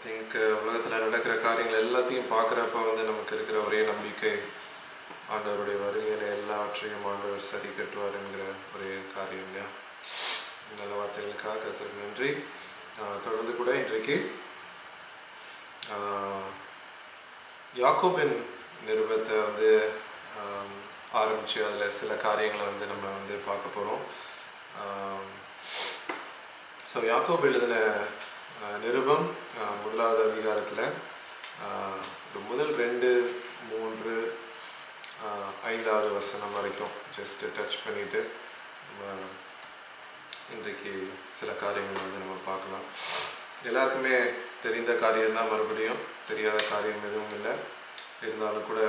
Think உலகத்தில் நடக்கிற காரியங்கள் எல்லாத்தையும் பார்க்குறப்ப நமக்கு இருக்கிற ஒரே நம்பிக்கை ஆண்டவருடைய வருகையில் எல்லாவற்றையும் ஆண்டவர் சரி கட்டுவார் என்கிற ஒரே காரியம் இல்லையா. நல்ல வார்த்தைகளுக்காக கர்த்தருக்கு நன்றி. தொடர்ந்து கூட இன்றைக்கு யாக்கோபின் நிருபத்தை ஆரம்பித்து அதில் சில காரியங்களை நம்ம பார்க்க போகிறோம். ஸோ யாக்கோப் எழுதின நிருபம் முதலாவது அதிகாரத்தில் முதல் 2, 3, 5வது வசனம் வரைக்கும் ஜஸ்ட்டு டச் பண்ணிவிட்டு இன்றைக்கு சில காரியங்கள் நம்ம பார்க்கலாம். எல்லாருக்குமே தெரிந்த காரியம்தான், மறுபடியும் தெரியாத காரியம் எதுவும் இல்லை. இருந்தாலும் கூட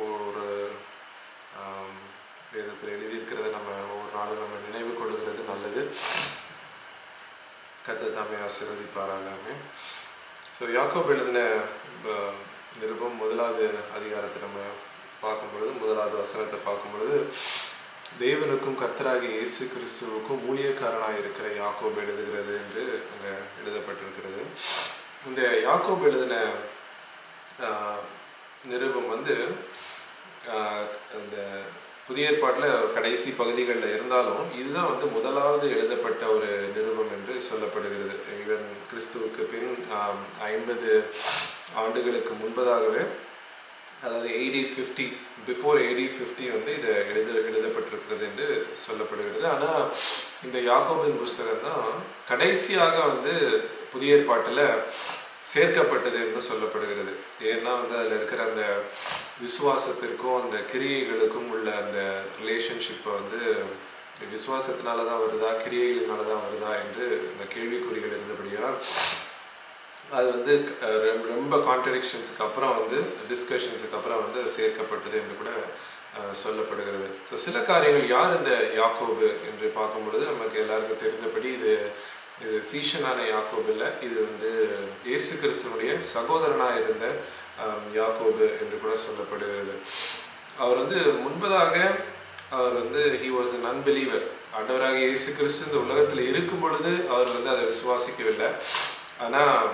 ஒரு வேதத்தில் எழுதியிருக்கிறத நம்ம ஒவ்வொரு நாளும் நம்ம நினைவு கொள்ளுகிறது நல்லது. கர்த்தர் தாமே ஆசீர்வதிப்பாராக. ஸோ யாக்கோப் எழுதின நிருபம் முதலாவது அதிகாரத்தை நம்ம பார்க்கும்பொழுது, முதலாவது வசனத்தை பார்க்கும்பொழுது, தேவனுக்கும் கர்த்தராகிய இயேசு கிறிஸ்துவுக்கும் ஊழியக்காரனாக இருக்கிற யாக்கோப் எழுதுகிறது என்று அங்கே எழுதப்பட்டிருக்கிறது. இந்த யாக்கோப் எழுதின நிருபம் அந்த புதிய ஏற்பாட்டில் கடைசி பகுதிகளில் இருந்தாலும் இதுதான் முதலாவது எழுதப்பட்ட ஒரு நிருபம் என்று சொல்லப்படுகிறது. இவன் கிறிஸ்துவுக்கு பின் 50 ஆண்டுகளுக்கு முன்பதாகவே, அதாவது AD 50, பிஃபோர் AD 50 இதை எழுதப்பட்டிருக்கிறது என்று சொல்லப்படுகிறது. ஆனால் இந்த யாக்கோபின் புஸ்தகம் தான் கடைசியாக புதிய ஏற்பாட்டில் சேர்க்கப்பட்டது என்று சொல்லப்படுகிறது. ஏன்னா அதில் இருக்கிற அந்த விசுவாசத்திற்கும் அந்த கிரியைகளுக்கும் உள்ள அந்த ரிலேஷன்ஷிப்பை விசுவாசத்தினால தான் வருதா, கிரியைகளினால தான் வருதா என்று இந்த கேள்விக்குறிகள் இருந்தபடியால் அது ரொம்ப கான்ட்ரடிக்ஷன்ஸுக்கு அப்புறம் டிஸ்கஷன்ஸுக்கு அப்புறம் சேர்க்கப்பட்டது என்று கூட சொல்லப்படுகிறது. ஸோ சில காரியங்கள், யார் இந்த யாக்கோபு என்று பார்க்கும்பொழுது நமக்கு எல்லாருக்கும் தெரிந்தபடி இது சீஷனான யாக்கோபு இல்லை, இது இயேசு கிறிஸ்துவனுடைய சகோதரனாக இருந்த யாக்கோபு என்று கூட சொல்லப்படுகிறது. அவர் முன்பதாக அவர் he was an unbeliever. ஆண்டவராக இயேசு கிறிஸ்து இந்த உலகத்தில் இருக்கும் பொழுது அவர் அதை விசுவாசிக்கவில்லை. ஆனால்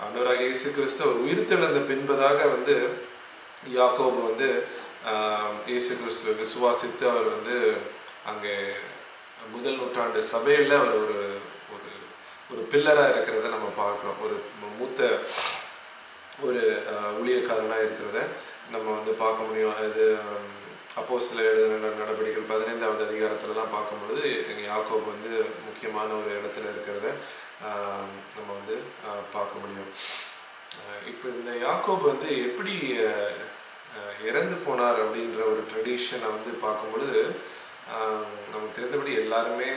ஆண்டவராக இயேசு கிறிஸ்து அவர் உயிர்த்தெழுந்த பின்பதாக யாக்கோபு இயேசு கிறிஸ்துவை விசுவாசித்து அவர் அங்கே முதல் நூற்றாண்டு சபையில் அவர் ஒரு பில்லராக இருக்கிறத நம்ம பார்க்குறோம். ஒரு மூத்த ஒரு ஊழியக்காரனாக இருக்கிறத நம்ம பார்க்க முடியும். அது அப்போஸ்தலர் எழுதின நடவடிக்கைகள் 15வது அதிகாரத்துலலாம் பார்க்கும்பொழுது எங்கள் யாக்கோபு முக்கியமான ஒரு இடத்துல இருக்கிறத நம்ம பார்க்க முடியும். இப்போ இந்த யாக்கோபு எப்படி இறந்து போனார் அப்படின்ற ஒரு ட்ரெடிஷனை பார்க்கும்பொழுது நமக்கு தெரிந்தபடி எல்லாருமே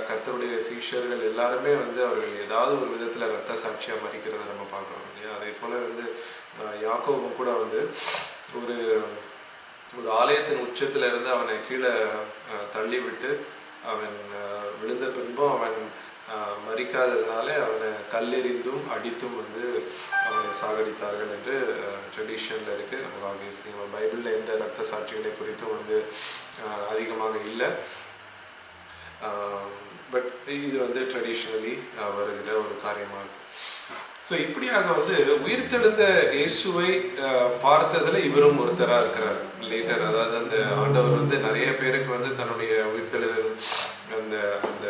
கர்த்தருடைய சீஷர்கள் எல்லாருமே அவர்கள் ஏதாவது ஒரு விதத்தில் இரத்த சாட்சியாக மறிக்கிறத நம்ம பார்க்குறோம் இல்லையா. அதே போல் யாக்கோபும் கூட ஒரு ஆலயத்தின் உச்சத்தில் இருந்து அவனை கீழே தள்ளி விட்டு அவன் விழுந்த பின்பும் அவன் மறிக்காததுனால அவனை கல்லெறிந்தும் அடித்தும் அவனை சாகடித்தார்கள் என்று ட்ரெடிஷனில் இருக்குது. நமக்கு ஆப்வியஸ்லி நம்ம பைபிளில் எந்த இரத்த சாட்சிகளை குறித்தும் அதிகமாக இல்லை. பட் இது ட்ரெடிஷ்னலி வருகிற ஒரு காரியமாக இருக்கும். ஸோ இப்படியாக உயிர்த்தெழுந்த இயேசுவை பார்த்ததில் இவரும் ஒருத்தராக இருக்கிறார். லேட்டர், அதாவது அந்த ஆண்டவர் நிறைய பேருக்கு தன்னுடைய உயிர்த்தெழுதல் அந்த அந்த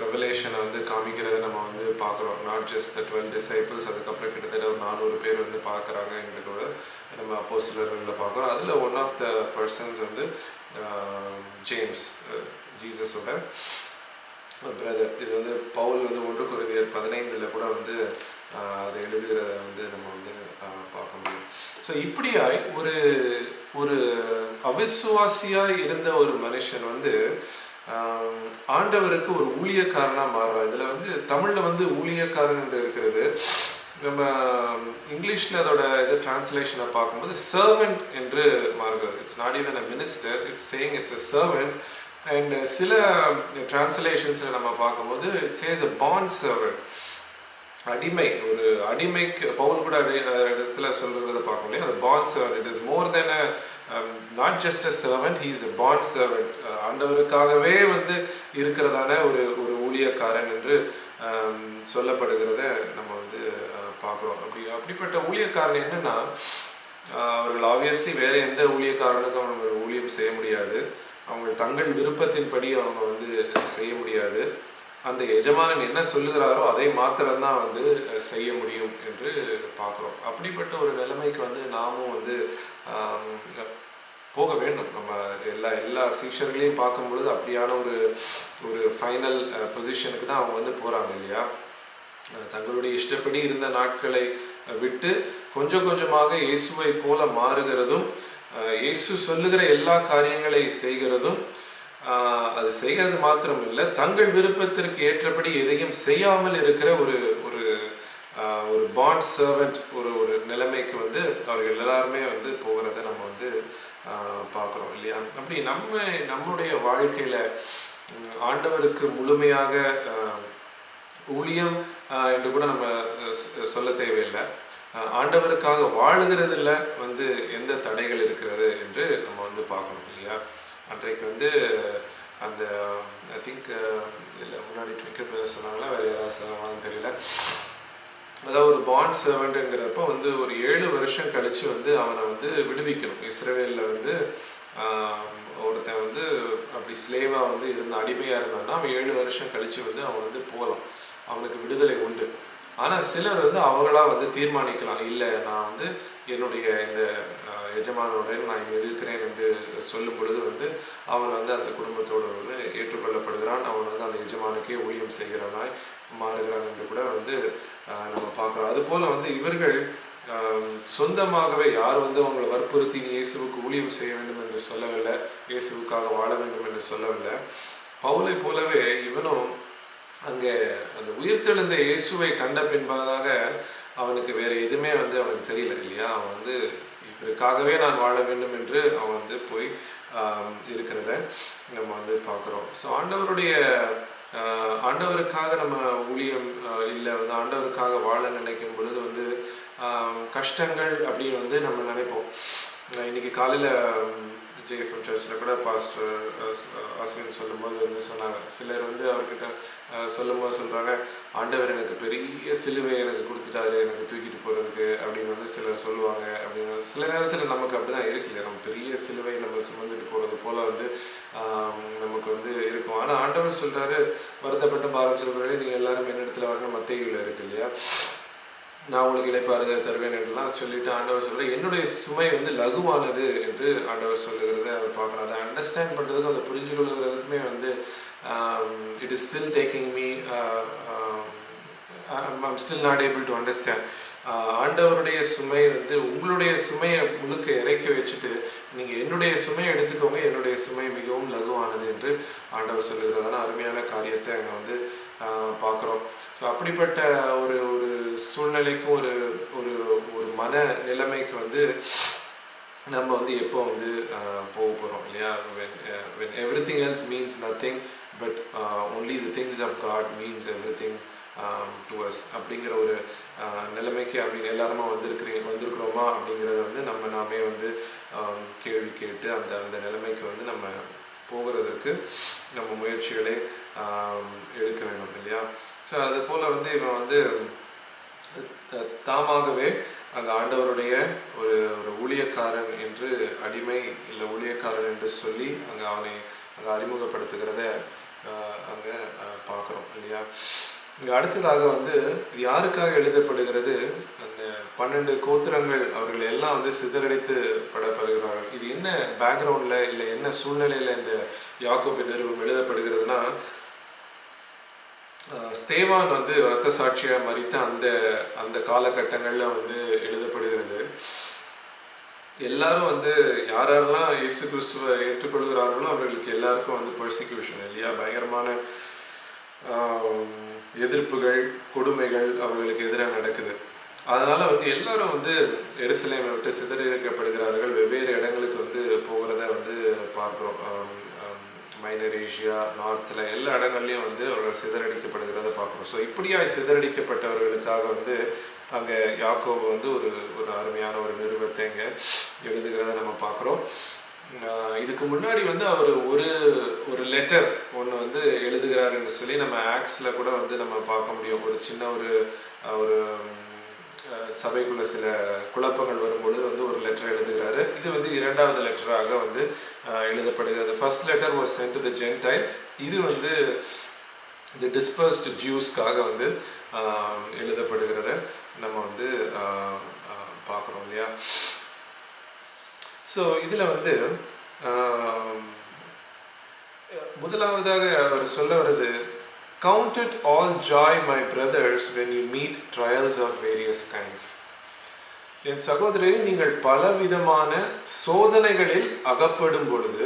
ரெவலேஷனை காமிக்கிறத நம்ம பார்க்குறோம். நாட் ஜஸ்ட் த 12 டிசைபிள்ஸ், அதுக்கப்புறம் கிட்டத்தட்ட ஒரு 400 பேர் பார்க்குறாங்க எங்களுக்கு நம்ம அப்போஸ்தலர்களில் பார்க்குறோம். அதில் one of the persons James, ஜீசஸோட பிரதர். இது பவுல் 1 கொரிந்தியர் 15 கூட அதை எழுதுகிறத நம்ம பார்க்க முடியும். ஸோ இப்படியாய் ஒரு அவிசுவாசியாக இருந்த ஒரு மனுஷன் ஆண்டவருக்கு ஒரு ஊழியக்காரனாக மாறுறான். இதில் தமிழில் ஊழியக்காரன் என்று இருக்கிறது. நம்ம இங்கிலீஷில் அதோட டிரான்ஸ்லேஷனை பார்க்கும்போது சர்வெண்ட் என்று மாறுகிறது. It's not even a minister, it's saying it's a servant. And சில டிரான்ஸ்லேஷன்ஸில் நம்ம பார்க்கும்போது it chase a bond servant, அடிமை. ஒரு அடிமைக்கு பவுல் கூட இடத்துல சொல்கிறத பார்க்க முடியும். அது bond servant. It is more than a not just a servant, he is a bond servant. ஆண்டவருக்காகவே இருக்கிறதான ஒரு ஊழியக்காரன் என்று சொல்லப்படுகிறத நம்ம பார்க்குறோம். அப்படிப்பட்ட ஊழியக்காரன் என்னன்னா, அவர்கள் ஆப்வியஸ்லி வேறு எந்த ஊழியக்காரனுக்கும் அவங்க ஊழியம் செய்ய முடியாது. அவங்க தங்கள் விருப்பத்தின்படி அவங்க வந்து செய்ய முடியாது. அந்த எஜமானன் என்ன சொல்லுகிறாரோ அதை மாத்திரம்தான் வந்து செய்ய முடியும் என்று பார்க்குறோம். அப்படிப்பட்ட ஒரு நிலைமைக்கு வந்து நாமும் வந்து போக வேண்டும். நம்ம எல்லா சீஷர்களையும் பார்க்கும் பொழுது அப்படியான ஒரு ஃபைனல் பொசிஷனுக்கு தான் அவங்க வந்து போகிறாங்க இல்லையா. தங்களுடைய இஷ்டப்படி இருந்த நாட்களை விட்டு கொஞ்சம் கொஞ்சமாக இயேசுவை போல மாறுகிறதும், இயேசு சொல்லுகிற எல்லா காரியங்களை செய்கிறதும், அது செய்கிறது மாத்திரம் இல்லை, தங்கள் விருப்பத்திற்கு ஏற்றபடி எதையும் செய்யாமல் இருக்கிற ஒரு ஒரு ஒரு பாண்ட் சர்வெண்ட் ஒரு நிலைமைக்கு வந்து அவர்கள் எல்லாருமே வந்து போகிறத நம்ம வந்து பார்க்குறோம் இல்லையா. அப்படி நம்முடைய வாழ்க்கையில் ஆண்டவருக்கு முழுமையாக ஊழியம் என்று கூட நம்ம சொல்ல தேவையில்லை. ஆண்டவருக்காக வாழுகிறதுல வந்து எந்த தடைகள் இருக்கிறது என்று நம்ம வந்து பார்க்கணும் இல்லையா. அன்றைக்கு வந்து அந்த ஐ திங்க் இல்லை முன்னாடி ட்விங்கர் சொன்னாங்களா, வேறு யாராவது சொன்னாங்கன்னு தெரியல. அதாவது ஒரு பாண்ட் சர்வெண்ட்டுங்கிறப்ப வந்து ஒரு 7 வருஷம் கழித்து வந்து அவனை வந்து விடுவிக்கணும். இஸ்ரவேலில் வந்து ஒருத்தன் வந்து அப்படி ஸ்லேவாக வந்து அடிமையாக இருந்தான்னா அவன் 7 வருஷம் கழித்து வந்து அவன் வந்து போகலாம், அவனுக்கு விடுதலை உண்டு. ஆனால் சிலர் வந்து அவங்களா வந்து தீர்மானிக்கலாம், இல்லை நான் வந்து என்னுடைய இந்த எஜமானுடன் நான் இங்கே இருக்கிறேன் என்று சொல்லும் பொழுது வந்து அவன் வந்து அந்த குடும்பத்தோடு வந்து ஏற்றுக்கொள்ளப்படுகிறான். அவன் வந்து அந்த எஜமானுக்கே ஊழியம் செய்கிறவனாய் மாறுகிறான் என்று கூட வந்து நம்ம பார்க்குறோம். அதுபோல் வந்து இவர்கள் சொந்தமாகவே யார் வந்து அவங்களை வற்புறுத்தி இயேசுவுக்கு ஊழியம் செய்ய வேண்டும் என்று சொல்லவில்லை, இயேசுவுக்காக வாழ வேண்டும் என்று சொல்லவில்லை. பவுலை போலவே இவனும் அங்கே அந்த உயிர்த்தெழுந்த இயேசுவை கண்ட பின்பதாக அவனுக்கு வேறு எதுவுமே வந்து அவனுக்கு தெரியல இல்லையா. அவன் வந்து இதற்காகவே நான் வாழ வேண்டும் என்று அவன் வந்து போய் இருக்கிறத நம்ம வந்து பார்க்குறோம். ஸோ ஆண்டவருக்காக நம்ம ஊழியம் இல்லை வந்து ஆண்டவருக்காக வாழ நினைக்கும் பொழுது வந்து கஷ்டங்கள் அப்படின்னு வந்து நம்ம நினைப்போம். இன்னைக்கு காலையில் ஜேஎஃப்எம் சர்ச்சில் கூட பாஸ்டர் அஸ்வின் சொல்லும்போது வந்து சொன்னாங்க, சிலர் வந்து அவர்கிட்ட சொல்லும்போது சொல்கிறாங்க, ஆண்டவர் எனக்கு பெரிய சிலுவை எனக்கு கொடுத்துட்டாரு எனக்கு தூக்கிட்டு போகிறதுக்கு அப்படின்னு வந்து சிலர் சொல்லுவாங்க. அப்படின்னு சில நேரத்தில் நமக்கு அப்படி தான் இருக்கு இல்லையா, நம்ம பெரிய சிலுவை நம்ம சுமந்துட்டு போகிறது போல் வந்து நமக்கு வந்து இருக்கும். ஆனால் ஆண்டவர் சொல்கிறாரு, வருத்தப்பட்ட பாரம் சொல்கிறவர்களே நீங்கள் எல்லாரும் என்னிடத்துல வரணும், மத்தேயுவில் இருக்கு இல்லையா, நான் உங்களுக்கு இளைப்பாறுதலை தருவேன் என்றெல்லாம் சொல்லிட்டு ஆண்டவர் சொல்கிறார், என்னுடைய சுமை வந்து லகுவானது என்று ஆண்டவர் சொல்லுகிறத அதை பார்க்கணும். அதை அண்டர்ஸ்டாண்ட் பண்ணுறதுக்கும் அதை புரிஞ்சு கொள்கிறதுக்குமே வந்து it is still taking me, I'm still not able to understand. ஆண்டவருடைய சுமை வந்து உங்களுடைய சுமையை முழுக்க இறக்கி வச்சுட்டு நீங்கள் என்னுடைய சுமையை எடுத்துக்கோங்க, என்னுடைய சுமை மிகவும் லகுவானது என்று ஆண்டவர் சொல்லுகிறதான அருமையான காரியத்தை அங்கே வந்து பார்க்குறோம். ஸோ அப்படிப்பட்ட ஒரு ஒரு சூழ்நிலைக்கும் ஒரு ஒரு ஒரு மன நிலைமைக்கு வந்து நம்ம வந்து எப்போ வந்து போக போகிறோம் இல்லையா. when everything else means nothing but only the things of God means everything to us அப்படிங்கிற ஒரு நிலைமைக்கு அப்படின்னு எல்லாருமே வந்திருக்கிறோமா அப்படிங்கிறத வந்து நாமே வந்து கேள்வி கேட்டு அந்த நிலைமைக்கு வந்து நம்ம போகிறதுக்கு நம்ம முயற்சிகளை எடுக்க வேண்டும் இல்லையா. ஸோ அது போல் வந்து இவன் வந்து தாமாகவே அங்கே ஆண்டவருடைய ஒரு ஒரு ஊழியக்காரன் என்று அடிமை இல்லை ஊழியக்காரன் என்று சொல்லி அவனை அங்கே அறிமுகப்படுத்துகிறத அங்கே பார்க்குறோம் இல்லையா. இங்கே அடுத்ததாக வந்து யாருக்காக எழுதப்படுகிறது, அந்த 12 கோத்திரங்கள் அவர்கள் எல்லாம் வந்து சிதறடித்து படப்படுகிறார்கள். இது என்ன பேக்ரவுண்டில் இல்லை என்ன சூழ்நிலையில் இந்த யாக்கோபு நிருபம் எழுதப்படுகிறதுனா, ஸ்தேவான் வந்து இரத்த சாட்சியாக மரித்த அந்த காலகட்டங்களில் வந்து எழுதப்படுகிறது. எல்லாரும் வந்து யாரெல்லாம் இயேசு கிறிஸ்துவை ஏற்றுக்கொள்கிறார்களோ அவர்களுக்கு எல்லாருக்கும் வந்து பர்சிக்யூஷன் இல்லையா, பயங்கரமான எதிர்ப்புகள் கொடுமைகள் அவர்களுக்கு எதிராக நடக்குது. அதனால் வந்து எல்லாரும் வந்து எருசலேமை விட்டு சிதறடிக்கப்படுகிறார்கள், வெவ்வேறு இடங்களுக்கு வந்து போகிறத வந்து பார்க்குறோம். மைனர் ஏஷியா, நார்த்தில் எல்லா இடங்கள்லையும் வந்து அவர்கள் சிதறடிக்கப்படுகிறத பார்க்குறோம். ஸோ இப்படியாய் சிதறடிக்கப்பட்டவர்களுக்காக வந்து அங்கே யாக்கோபு வந்து ஒரு அருமையான ஒரு நிருபத்தை இங்கே எழுதுகிறத நம்ம பார்க்குறோம். இதுக்கு முன்னாடி வந்து அவர் ஒரு லெட்டர் ஒன்று வந்து எழுதுகிறாருன்னு சொல்லி நம்ம ஆக்ஸில் கூட வந்து நம்ம பார்க்க முடியும். ஒரு சின்ன ஒரு சபைக்குள்ள சில குழப்பங்கள் வரும்பொழுது வந்து ஒரு லெட்டர் எழுதுகிறாரு. இது வந்து இரண்டாவது லெட்டராக வந்து எழுதப்படுகிறது. First letter was sent to the Gentiles. இது வந்து தி டிஸ்பர்ஸ்டு ஜூஸ்க்காக வந்து எழுதப்படுகிறத நம்ம வந்து பார்க்குறோம் இல்லையா. ஸோ இதில் வந்து முதலாவதாக அவர் சொல்ல வருது, count it all joy my brothers when you meet trials of various kinds. என் சகோதரரே, நீங்கள் பலவிதமான சோதனைகளில் அகப்படும் பொழுது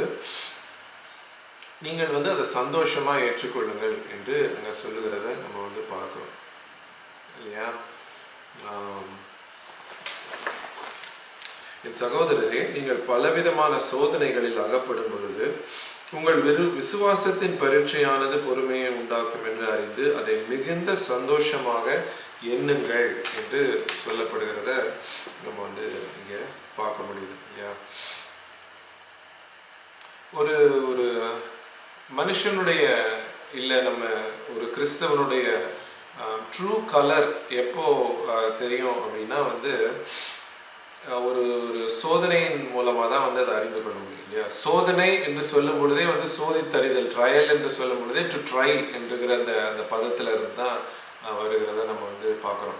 நீங்கள் வந்து அதை சந்தோஷமா ஏற்றுக்கொள்ளுங்கள் என்று அங்க சொல்லுகிறத நம்ம வந்து பார்க்கிறோம் இல்லையா. என் சகோதரரே, நீங்கள் பலவிதமான சோதனைகளில் அகப்படும் பொழுது உங்கள் விசுவாசத்தின் பரீட்சையானது பொறுமையை உண்டாக்கும் என்று அறிந்து அதை மிகுந்த சந்தோஷமாக எண்ணுங்கள் என்று சொல்லப்படுகிறத நம்ம வந்து இங்க பார்க்க முடியுது இல்லையா. ஒரு ஒரு மனுஷனுடைய இல்லை நம்ம ஒரு கிறிஸ்தவனுடைய ட்ரூ கலர் எப்போ தெரியும் அப்படின்னா வந்து ஒரு ஒரு சோதனையின் மூலமாக தான் வந்து அதை அறிந்து கொள்ள முடியும் இல்லையா. சோதனை என்று சொல்லும் பொழுதே வந்து சோதித்தறிதல், ட்ரையல் என்று சொல்லும் பொழுதே டு ட்ரை என்கிற அந்த பதத்தில் இருந்து தான் வருகிறத நம்ம வந்து பார்க்குறோம்.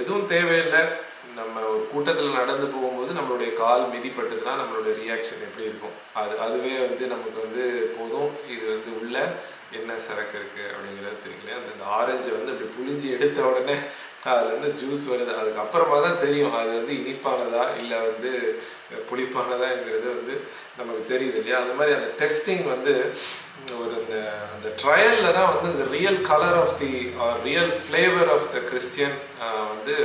எதுவும் தேவையில்லை, நம்ம ஒரு கூட்டத்தில் நடந்து போகும்போது நம்மளுடைய கால் மிதிப்பட்டதுன்னா நம்மளுடைய ரியாக்ஷன் எப்படி இருக்கும், அதுவே வந்து நமக்கு வந்து போதும், இது வந்து உள்ள என்ன சரக்கு இருக்குது அப்படிங்கிறது தெரியல. அந்த ஆரஞ்சை வந்து அப்படி புளிஞ்சு எடுத்த உடனே அதில் வந்து ஜூஸ் வருது, அதுக்கப்புறமா தான் தெரியும் அது வந்து இனிப்பானதா இல்லை வந்து புளிப்பானதாங்கிறது வந்து நமக்கு தெரியுது இல்லையா. அந்த மாதிரி அந்த டெஸ்டிங் வந்து ஒரு அந்த ட்ரையலில் தான் வந்து இந்த real colour of the real flavour of the Christian வந்து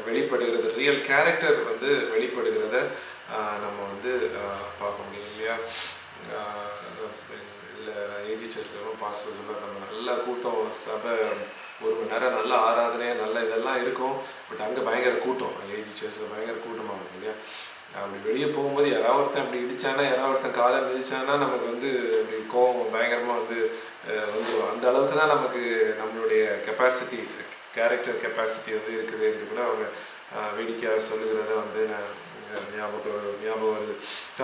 வெளிப்படுகிறது, ரியல் கேரக்டர் வந்து வெளிப்படுகிறத நம்ம வந்து பார்க்க முடியும் இல்லையா. ஏஜி சர்ச்சில் பாஸ்டர் சொல்ல நம்ம நல்ல கூட்டம், சபை 1 மணி நேரம் நல்ல ஆராதனை நல்ல இதெல்லாம் இருக்கும், பட் அங்கே பயங்கர கூட்டம், ஏஜி சர்ச்சில் பயங்கர கூட்டமாக இருக்கும் இல்லையா. அப்படி வெளியே போகும்போது யாராவது ஒருத்தன் அப்படி இடித்தானா, யாராவது ஒருத்தன் காலை மிதிச்சானா நமக்கு வந்து அப்படி கோவம் பயங்கரமாக வந்து வந்துடும். அந்த அளவுக்கு தான் நமக்கு நம்மளுடைய கெப்பாசிட்டி, கேரக்டர் கெப்பாசிட்டி வந்து இருக்குது என்று கூட அவங்க வேடிக்கையாக சொல்லுகிறத வந்து ஞாபகம் வருது.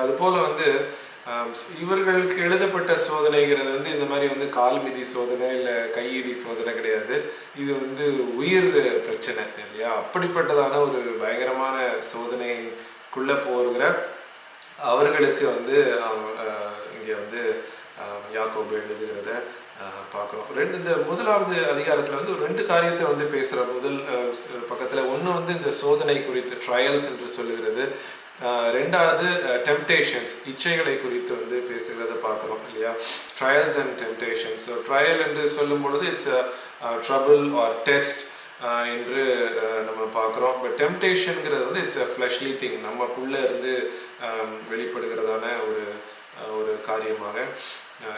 அதுபோல் வந்து இவர்களுக்கு எழுதப்பட்ட சோதனைங்கிறது வந்து இந்த மாதிரி வந்து கால் மிதி சோதனை இல்லை கையிடி சோதனை கிடையாது, இது வந்து உயிர் பிரச்சனை இல்லையா. அப்படிப்பட்டதான ஒரு பயங்கரமான சோதனைக்குள்ளே போகிற அவர்களுக்கு வந்து இங்கே வந்து யாக்கோபு எழுதுகிறத பார்க்குறோம். இந்த முதலாவது அதிகாரத்தில் வந்து 2 காரியத்தை வந்து பேசுகிற முதல் பக்கத்தில் ஒன்று வந்து இந்த சோதனை குறித்து ட்ரையல்ஸ் என்று சொல்லுகிறது, ரெண்டாவது டெம்டேஷன்ஸ் இச்சைகளை குறித்து வந்து பேசுகிறத பார்க்குறோம் இல்லையா. Trials and temptations. So trial என்று சொல்லும் பொழுது இட்ஸ் ட்ரபிள் ஆர் டெஸ்ட் என்று நம்ம பார்க்குறோம். பட் டெம்டேஷனுங்கிறது வந்து இட்ஸ் அ ஃப்ளஷ்லி திங், நமக்குள்ளே இருந்து வெளிப்படுகிறதான ஒரு காரியமாக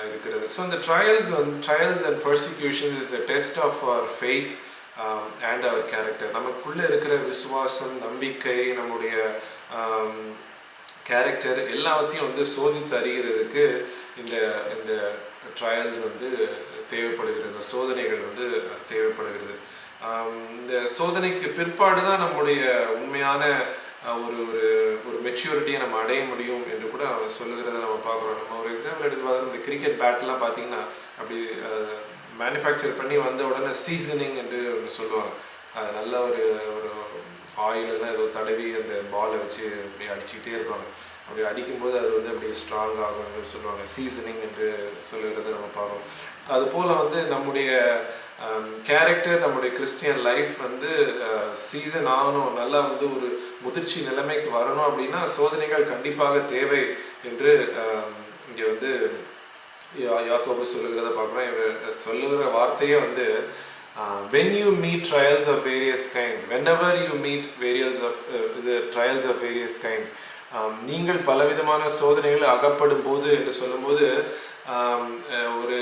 இருக்கிறது. ஸோ இந்த trials and persecutions is a test of our faith and our character. நமக்குள்ளே இருக்கிற விசுவாசம், நம்பிக்கை, நம்முடைய கேரக்டர் எல்லாத்தையும் வந்து சோதித்து அறிகிறதுக்கு இந்த ட்ரையல்ஸ் வந்து தேவைப்படுகிறது, சோதனைகள் வந்து தேவைப்படுகிறது. இந்த சோதனைக்கு பிற்பாடு தான் நம்முடைய உண்மையான ஒரு மெச்சூரிட்டியை நம்ம அடைய முடியும் என்று கூட அவன் சொல்லுகிறத நம்ம பார்க்குறோம். நம்ம ஒரு எக்ஸாம்பிள் எடுத்து பார்த்தோம், இந்த கிரிக்கெட் பேட்லாம் பார்த்தீங்கன்னா அப்படி மேனுஃபேக்சர் பண்ணி வந்த உடனே சீசனிங் என்று ஒன்று சொல்லுவாங்க. அது நல்ல ஒரு ஆயிலெல்லாம் ஏதோ தடவி அந்த பாலை வச்சு அப்படி அடிச்சுக்கிட்டே இருப்பாங்க. அப்படி அடிக்கும்போது அது வந்து அப்படி ஸ்ட்ராங் ஆகும் என்று சொல்லுவாங்க, சீசனிங் என்று சொல்லுகிறத நம்ம பார்க்கணும். அதுபோல் வந்து நம்முடைய கேரக்டர், நம்முடைய கிறிஸ்டியன் லைஃப் வந்து சீசன் ஆகணும், நல்லா வந்து ஒரு முதிர்ச்சி நிலைமைக்கு வரணும் அப்படின்னா சோதனைகள் கண்டிப்பாக தேவை என்று இங்கே வந்து யாக்கோபு சொல்லுகிறத பார்க்குறோம். இவர் சொல்லுகிற வார்த்தையே வந்து when you meet trials of various kinds, whenever you meet the trials of various kinds, நீங்கள் பலவிதமான சோதனைகள் அகப்படும் போது என்று சொல்லும்போது ஒரு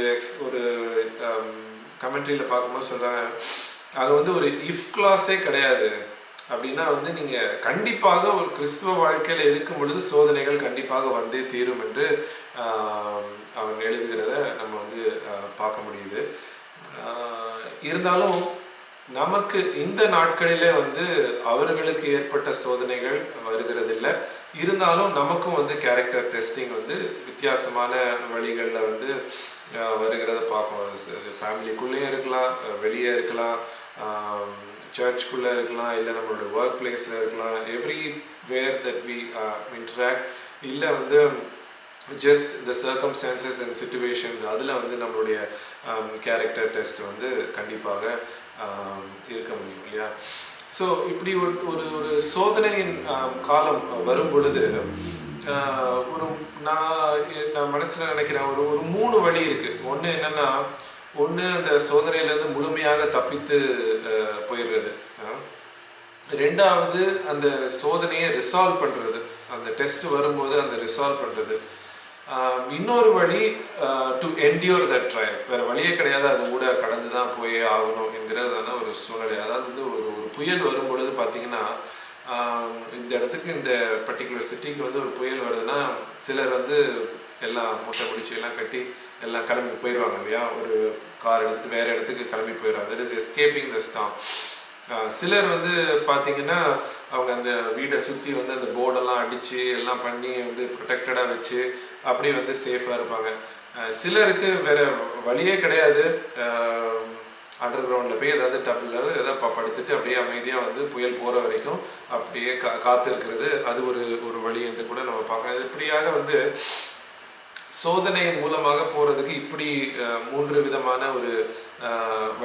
கமெண்ட்ரியில் பார்க்கும்போது சொல்கிறாங்க, அது வந்து ஒரு இஃப் கிளாஸே கிடையாது. அப்படின்னா வந்து நீங்கள் கண்டிப்பாக ஒரு கிறிஸ்துவ வாழ்க்கையில் இருக்கும் பொழுது சோதனைகள் கண்டிப்பாக வந்தே தீரும் என்று அவங்க எழுதுகிறத நம்ம வந்து பார்க்க முடியுது. இருந்தாலும் நமக்கு இந்த நாட்களிலே வந்து அவர்களுக்கு ஏற்பட்ட சோதனைகள் வருகிறதில்லை. இருந்தாலும் நமக்கும் வந்து கேரக்டர் டெஸ்டிங் வந்து வித்தியாசமான வழிகளில் வந்து வருகிறத பார்க்கணும். ஃபேமிலிக்குள்ளேயே இருக்கலாம், வெளியே இருக்கலாம், சர்ச்சுக்குள்ளே இருக்கலாம், இல்லை நம்மளோட ஒர்க் பிளேஸில் இருக்கலாம், everywhere that we interact, இல்லை வந்து just the circumstances and situations, அதில் வந்து நம்மளுடைய கேரக்டர் டெஸ்ட் வந்து கண்டிப்பாக இருக்க முடியும் இல்லையா. ஸோ இப்படி ஒரு சோதனையின் காலம் வரும் பொழுது ஒரு நான் மனசில் நினைக்கிறேன், ஒரு 3 வழி இருக்குது. ஒன்று என்னென்னா, ஒன்று அந்த சோதனையிலேருந்து முழுமையாக தப்பித்து போயிடுறது. ரெண்டாவது அந்த சோதனையை ரிசால்வ் பண்ணுறது, அந்த டெஸ்ட் வரும்போது அந்த ரிசால்வ் பண்ணுறது. இன்னொரு வழி டு என்டியூர் தட் ட்ரையல், வேறு வழியே கிடையாது, அது கூட கடந்து தான் போயே ஆகணும் என்கிறதான ஒரு சூழ்நிலை. அதாவது வந்து ஒரு புயல் வரும் பொழுது பார்த்திங்கன்னா, இந்த இடத்துக்கு இந்த பர்டிகுலர் சிட்டிக்கு வந்து ஒரு புயல் வருதுன்னா சிலர் வந்து எல்லாம் மூட்டை முடிச்சு எல்லாம் கட்டி எல்லாம் கிளம்பி போயிடுவாங்க இல்லையா. ஒரு கார் எடுத்துகிட்டு வேறு இடத்துக்கு கிளம்பி போயிடுவாங்க. That is escaping the storm. சிலர் வந்து பார்த்திங்கன்னா அவங்க அந்த வீடை சுற்றி வந்து அந்த போர்டெல்லாம் அடித்து எல்லாம் பண்ணி வந்து ப்ரொடெக்டடாக வச்சு அப்படியே வந்து சேஃபாக இருப்பாங்க. சிலருக்கு வேறு வழியே கிடையாது, அண்டர் கிரவுண்டில் போய் ஏதாவது டப்பில் எதாவது படுத்துட்டு அப்படியே அமைதியாக வந்து புயல் போகிற வரைக்கும் அப்படியே காத்திருக்கிறது. அது ஒரு வழி என்று கூட நம்ம பார்க்கலாம். இப்படியாக வந்து சோதனையின் மூலமாக போகிறதுக்கு இப்படி 3 விதமான ஒரு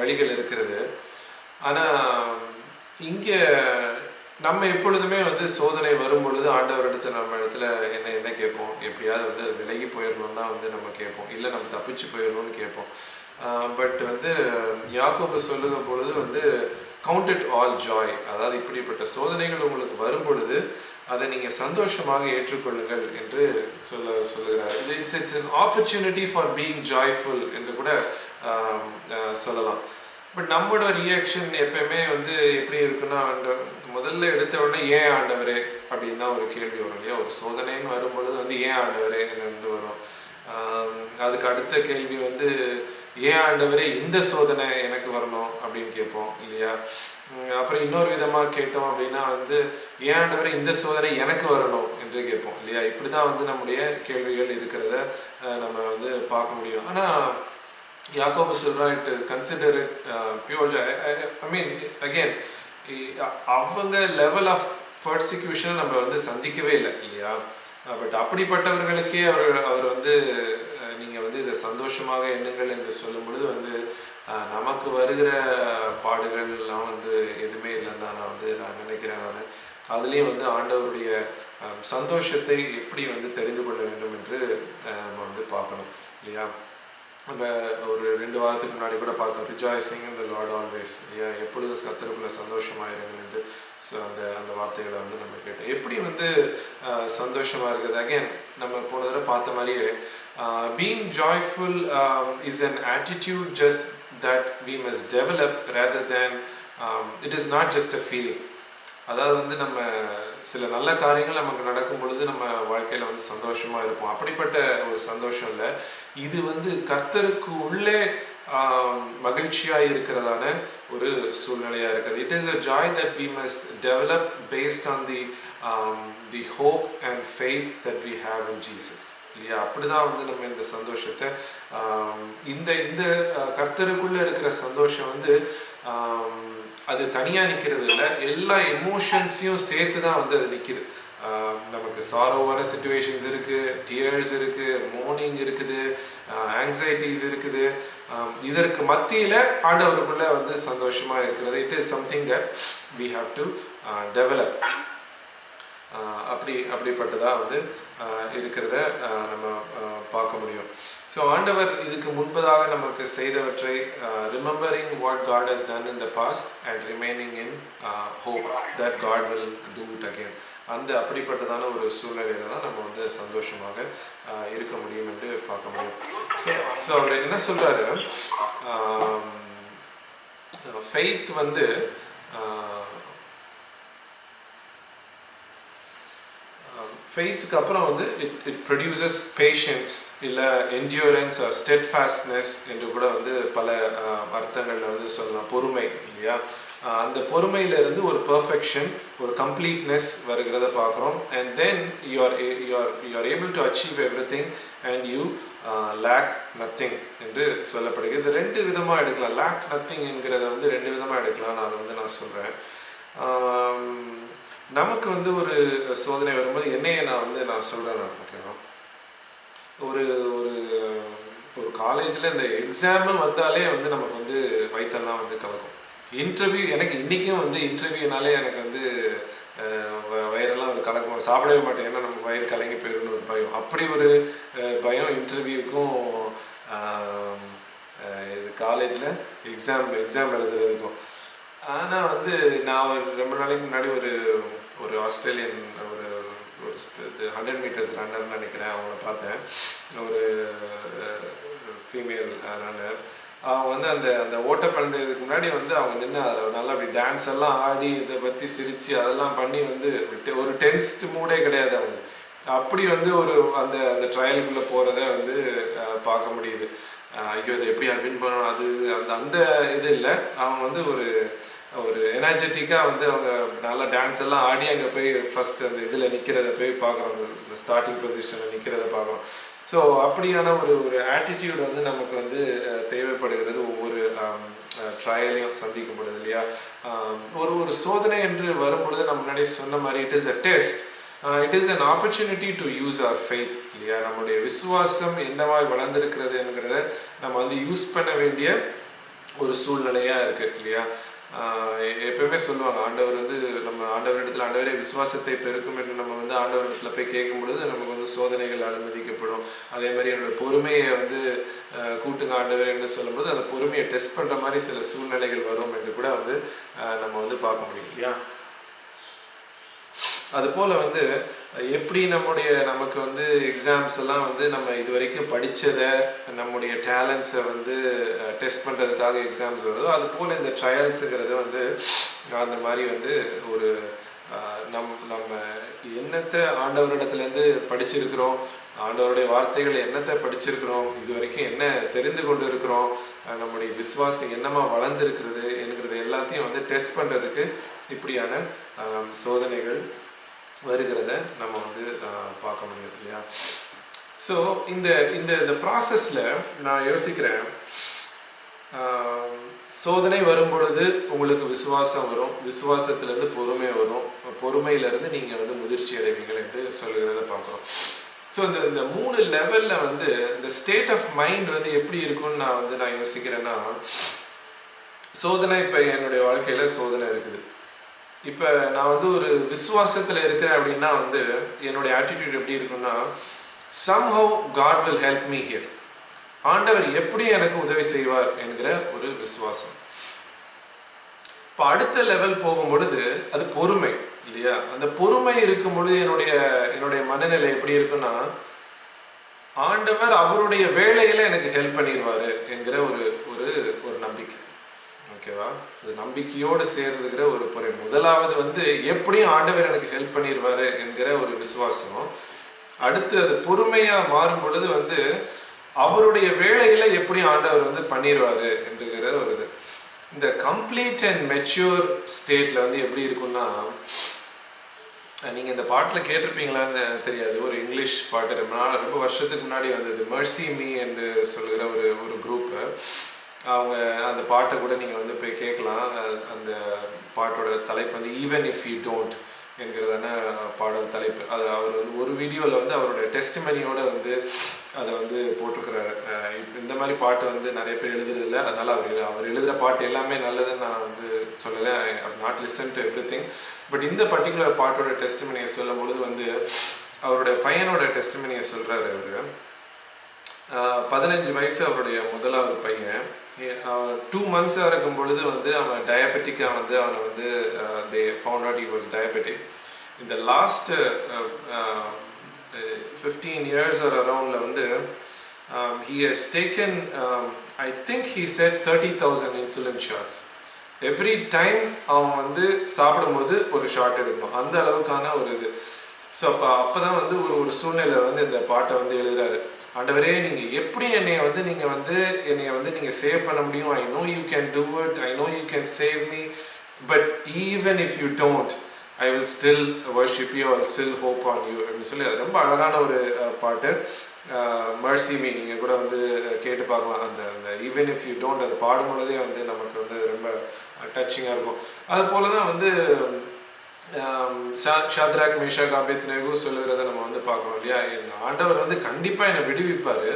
வழிகள் இருக்கிறது. ஆனால் இங்கே நம்ம எப்பொழுதுமே வந்து சோதனை வரும் பொழுது ஆண்டவரிடத்துல நம்ம இடத்துல என்ன கேட்போம், எப்படியாவது வந்து விலகி போயிடணும்னு தான் வந்து நம்ம கேட்போம், இல்லை நம்ம தப்பிச்சு போயிடணும்னு கேட்போம். பட் வந்து யாக்கோபு சொல்லுகிற பொழுது வந்து கவுண்ட் இட் ஆல் ஜாய், அதாவது இப்படிப்பட்ட சோதனைகள் உங்களுக்கு வரும் பொழுது அதை நீங்கள் சந்தோஷமாக ஏற்றுக்கொள்ளுங்கள் என்று சொல்லுகிறார். It's an opportunity for being joyful என்று கூட சொல்லலாம். பட் நம்மளோட ரியாக்ஷன் எப்பயுமே வந்து எப்படி இருக்குன்னா, முதல்ல எடுத்த உடனே ஏன் ஆண்டவரே அப்படின்னு தான் ஒரு கேள்வி வரும் இல்லையா. ஒரு சோதனைன்னு வரும்பொழுது வந்து ஏன் ஆண்டவரே வந்து வரும். அதுக்கு அடுத்த கேள்வி வந்து ஏன் ஆண்டவரே இந்த சோதனை எனக்கு வரணும் அப்படின்னு கேட்போம் இல்லையா. அப்புறம் இன்னொரு விதமாக கேட்டோம் அப்படின்னா வந்து ஏன் ஆண்டவரே இந்த சோதனை எனக்கு வரணும் என்று கேட்போம் இல்லையா. இப்படி தான் வந்து நம்முடைய கேள்விகள் இருக்கிறத நம்ம வந்து பார்க்க முடியும். ஆனால் யாக்கோபு சொல்றான், consider it pure Joy. I mean again அவங்க லெவல் ஆஃப் பர்சிக்யூஷன் நம்ம வந்து சந்திக்கவே இல்லை இல்லையா. பட் அப்படிப்பட்டவர்களுக்கே அவர் வந்து நீங்கள் வந்து இதை சந்தோஷமாக எண்ணுங்கள் என்று சொல்லும் பொழுது வந்து நமக்கு வருகிற பாடுகள்லாம் வந்து எதுவுமே இல்லைன்னு தான் நான் நினைக்கிறேன். அதுலேயும் வந்து ஆண்டவருடைய சந்தோஷத்தை எப்படி வந்து தெரிந்து கொள்ள வேண்டும் என்று நம்ம வந்து பார்க்கணும் இல்லையா. நம்ம ஒரு 2 வாரத்துக்கு முன்னாடி கூட பார்த்தோம், ரிஜாய்சிங் இன் தி லார்ட் ஆல்வேஸ் இல்லையா. எப்பொழுதும் கர்த்தருக்குள்ள சந்தோஷமாயிருங்கள் என்று அந்த வார்த்தைகளை வந்து நம்ம கேட்டோம். எப்படி வந்து சந்தோஷமாக இருக்குது. அகேன் நம்ம போன தடவை பார்த்த மாதிரியே being joyful is an attitude just that we must develop rather than it is not just a feeling. அதாவது வந்து நம்ம சில நல்ல காரியங்கள் நமக்கு நடக்கும் பொழுது நம்ம வாழ்க்கையில் வந்து சந்தோஷமாக இருப்போம். அப்படிப்பட்ட ஒரு சந்தோஷம் இல்லை, இது வந்து கர்த்தருக்கு உள்ளே மகிழ்ச்சியாக இருக்கிறதான ஒரு சூழ்நிலையாக இருக்குது. It is a joy that we must develop based on the hope and faith that we have in Jesus இல்லையா. அப்படிதான் வந்து நம்ம இந்த சந்தோஷத்தை இந்த கர்த்தருக்குள்ளே இருக்கிற சந்தோஷம் வந்து அது தனியாக நிற்கிறது இல்லை, எல்லா எமோஷன்ஸையும் சேர்த்து தான் வந்து அது நிற்கிது. நமக்கு சாரோவான சிச்சுவேஷன்ஸ் இருக்குது, டியர்ஸ் இருக்குது, மோர்னிங் இருக்குது, ஆங்ஸைட்டிஸ் இருக்குது. இதற்கு மத்தியில் ஆண்டவருக்குள்ளே வந்து சந்தோஷமாக இருக்கிறது. It is something that we have to develop. அப்படிப்பட்டதாக வந்து இருக்கிறத நம்ம பார்க்க முடியும். ஸோ ஆண்டவர் இதுக்கு முன்பதாக நமக்கு செய்தவற்றை remembering what God has done in the past and remaining in hope that God will do it again. அப்படிப்பட்டதான ஒரு சூழ்நிலையில தான் நம்ம வந்து சந்தோஷமாக இருக்க முடியும் என்று பார்க்க முடியும். ஸோ அவர் என்ன சொல்றாரு, ஃபெய்த் வந்து ஃபெய்த்துக்கு அப்புறம் வந்து இட் ப்ரொடியூசஸ் பேஷன்ஸ் இல்லை என்டியூரன்ஸ் ஆர் ஸ்டெட்ஃபாஸ்ட்னஸ் என்று கூட வந்து பல அர்த்தங்களில் வந்து சொல்லலாம். பொறுமை இல்லையா, அந்த பொறுமையிலிருந்து ஒரு பர்ஃபெக்ஷன், ஒரு கம்ப்ளீட்னஸ் வருகிறத பார்க்குறோம். And then you are able to achieve everything and you lack nothing என்று சொல்லப்படுகிறது. இது ரெண்டு விதமாக எடுக்கலாம். லேக் நத்திங் என்கிறத வந்து ரெண்டு விதமாக எடுக்கலாம். நான் சொல்கிறேன். நமக்கு வந்து ஒரு சோதனை வரும்போது என்னையே நான் சொல்கிறேன். ஓகேவா, ஒரு ஒரு ஒரு காலேஜில் இந்த எக்ஸாமு வந்தாலே வந்து நமக்கு வந்து வயிற்றெல்லாம் வந்து கலக்கும். இன்டர்வியூ, எனக்கு இன்றைக்கும் வந்து இன்டர்வியூனாலே எனக்கு வந்து வயிறெல்லாம் ஒரு கலக்கும், சாப்பிடவே மாட்டேன். ஏன்னா நமக்கு வயிறு கலங்கி போயிடும்னு ஒரு பயம். அப்படி ஒரு பயம் இன்டர்வியூக்கும் இது காலேஜில் எக்ஸாம் எழுதுறதுக்கும். ஆனால் வந்து நான் ஒரு 2 நாளைக்கு முன்னாடி ஒரு ஆஸ்திரேலியன் ஒரு 100 மீட்டர்ஸ் ரன்னர் நினைக்கிறேன், அவங்கள பார்த்தேன். ஒரு ஃபீமேல் ரன்னர். அவங்க வந்து அந்த ஓட்டப்பந்தயத்துக்கு முன்னாடி வந்து அவங்க நின்று அதில் நல்லா அப்படி டான்ஸ் எல்லாம் ஆடி இதை பற்றி சிரித்து அதெல்லாம் பண்ணி வந்து ஒரு டென்ஸ்ட் மூடே கிடையாது அவங்க. அப்படி வந்து அந்த ட்ரையலுக்குள்ளே போகிறத வந்து பார்க்க முடியுது. ஐயோ இதை எப்படி வின் பண்ணணும் அது அந்த இது இல்லை. அவங்க வந்து ஒரு எனர்ஜெட்டிக்காக வந்து அவங்க நல்லா டான்ஸ் எல்லாம் ஆடி அங்கே போய் ஃபஸ்ட்டு அந்த இதில் நிற்கிறத போய் பார்க்குறோம், அந்த ஸ்டார்டிங் பொசிஷனில் நிற்கிறத பார்க்குறோம். ஸோ அப்படியான ஒரு ஆட்டிடியூட் வந்து நமக்கு வந்து தேவைப்படுகிறது ஒவ்வொரு ட்ரையலையும் சந்திக்கப்படுது இல்லையா. ஒரு சோதனை என்று வரும்பொழுது நம்ம முன்னாடி சொன்ன மாதிரி it is a test, it is an opportunity to use our faith இல்லையா. நம்முடைய விசுவாசம் என்னவாய் வளர்ந்துருக்கிறது என்கிறத நம்ம வந்து யூஸ் பண்ண வேண்டிய ஒரு சூழ்நிலையாக இருக்குது இல்லையா. எப்பவுமே சொல்லுவாங்க, ஆண்டவர் வந்து நம்ம ஆண்டவரிடத்தில் ஆண்டவரே விசுவாசத்தை பெருக்கும் என்று நம்ம வந்து ஆண்டவரிடத்தில் போய் கேட்கும் பொழுது நமக்கு வந்து சோதனைகள் அனுமதிக்கப்படும். அதே மாதிரி என்னோட பொறுமையை வந்து கூட்டுங்க ஆண்டவர் என்று சொல்லும்போது அந்த பொறுமையை டெஸ்ட் பண்ணுற மாதிரி சில சூழ்நிலைகள் வரும் என்று கூட வந்து நம்ம வந்து பார்க்க முடியும் இல்லையா. அதுபோல் வந்து எப்படி நமக்கு வந்து எக்ஸாம்ஸ் எல்லாம் வந்து நம்ம இது வரைக்கும் படித்ததை நம்முடைய டேலண்ட்ஸை வந்து டெஸ்ட் பண்ணுறதுக்காக எக்ஸாம்ஸ் வருதோ, அதுபோல் இந்த ட்ரையல்ஸுங்கிறது வந்து அந்த மாதிரி வந்து ஒரு நம்ம என்னத்தை ஆண்டவரிடத்துலேருந்து படிச்சிருக்கிறோம், ஆண்டவருடைய வார்த்தைகள் என்னத்தை படிச்சிருக்கிறோம், இது வரைக்கும் என்ன தெரிந்து கொண்டு இருக்கிறோம், நம்முடைய விசுவாசம் என்னமா வளர்ந்துருக்கிறது என்கிறது எல்லாத்தையும் வந்து டெஸ்ட் பண்ணுறதுக்கு இப்படியான சோதனைகள் வருகிறத நம்ம வந்து பார்க்க முடியும் இல்லையா. ஸோ இந்த ப்ராசஸில் நான் யோசிக்கிறேன், சோதனை வரும் பொழுது உங்களுக்கு விசுவாசம் வரும், விசுவாசத்துலேருந்து பொறுமை வரும், பொறுமையிலேருந்து நீங்கள் வந்து முதிர்ச்சி அடைவீங்கள் என்று சொல்கிறத பார்க்குறோம். ஸோ இந்த 3 லெவலில் வந்து இந்த ஸ்டேட் ஆஃப் மைண்ட் வந்து எப்படி இருக்குன்னு நான் யோசிக்கிறேன்னா, சோதனை இப்போ என்னுடைய வாழ்க்கையில் சோதனை இருக்குது. இப்போ நான் வந்து ஒரு விசுவாசத்தில் இருக்கிறேன் அப்படின்னா வந்து என்னுடைய ஆட்டிடியூட் எப்படி இருக்குன்னா, somehow God will help me here, ஆண்டவர் எப்படி எனக்கு உதவி செய்வார் என்கிற ஒரு விசுவாசம். இப்போ அடுத்த லெவல் போகும் பொழுது அது பொறுமை இல்லையா. அந்த பொறுமை இருக்கும் பொழுது என்னுடைய மனநிலை எப்படி இருக்குன்னா, ஆண்டவர் அவருடைய வேலையில எனக்கு ஹெல்ப் பண்ணிடுவாரு என்கிற ஒரு நம்பிக்கை. ஓகேவா, அது நம்பிக்கையோடு சேர்ந்துக்கிற ஒரு பொறை. முதலாவது வந்து எப்படியும் ஆண்டவர் எனக்கு ஹெல்ப் பண்ணிடுவாரு என்கிற ஒரு விசுவாசம். அடுத்து அது பொறுமையாக மாறும் பொழுது வந்து அவருடைய வேலையில எப்படி ஆண்டவர் வந்து பண்ணிடுவாரு என்கிற ஒரு இது. இந்த கம்ப்ளீட் அண்ட் மெச்சூர் ஸ்டேட்ல வந்து எப்படி இருக்குன்னா, நீங்கள் இந்த பாட்டில் கேட்டிருப்பீங்களான்னு தெரியாது, ஒரு இங்கிலீஷ் பாட்டு ரொம்ப வருஷத்துக்கு முன்னாடி வந்தது, மர்சி மீ என்று சொல்கிற ஒரு குரூப்பு. அவங்க அந்த பாட்டை கூட நீங்கள் வந்து போய் கேட்கலாம். அந்த பாட்டோட தலைப்பு வந்து ஈவன் இஃப் யூ டோன்ட் என்கிறதான பாடல் தலைப்பு. அது அவர் வந்து ஒரு வீடியோவில் வந்து அவரோட டெஸ்டிமனியோடு வந்து அதை வந்து போட்டிருக்கிறாரு. இந்த மாதிரி பாட்டு வந்து நிறைய பேர் எழுதுறதில்ல, அதனால் அவர் எழுதுகிற பாட்டு எல்லாமே நல்லதுன்னு நான் வந்து சொல்லலை. I have not listen to everything. But இந்த பர்டிகுலர் பாட்டோட டெஸ்டிமனியை சொல்லும் பொழுது வந்து அவருடைய பையனோட டெஸ்டிமனியை சொல்கிறாரு. அவர் 15 வயசு அவருடைய முதலாவது பையன். 2 months இருக்கும் பொழுது வந்து அவன் டயபெட்டிக்காக வந்து அவனை வந்து they found out he was diabetic. In the last 15 years or around வந்து he has taken I think he said 30,000 insulin shots. Every time அவன் வந்து சாப்பிடும்போது ஒரு ஷாட் எடுக்கணும், அந்த அளவுக்கான ஒரு இது. ஸோ அப்போதான் வந்து ஒரு சூழ்நிலை வந்து இந்த பாட்டை வந்து எழுதுறாரு. ஆண்டவரே, நீங்கள் எப்படி என்னைய வந்து நீங்கள் சேவ் பண்ண முடியும். I know you can do it, I know you can save me, but even if you don't, I will still worship you, I will still hope on you அப்படின்னு சொல்லி அது ரொம்ப அழகான ஒரு பாட்டு. மர்சி மீ நீங்கள் கூட வந்து கேட்டு பார்க்கலாம். அந்த ஈவன் இஃப் யூ டோன்ட் அது பாடும்பொழுதே வந்து நமக்கு வந்து ரொம்ப டச்சிங்காக இருக்கும். அது போல தான் வந்து ஷாத்ராக் மேஷாக் ஆபேத்நேகோ சொல்லுகிறத நம்ம வந்து பார்க்கணும் இல்லையா. ஆண்டவர் வந்து கண்டிப்பாக என்னை விடுவிப்பார்,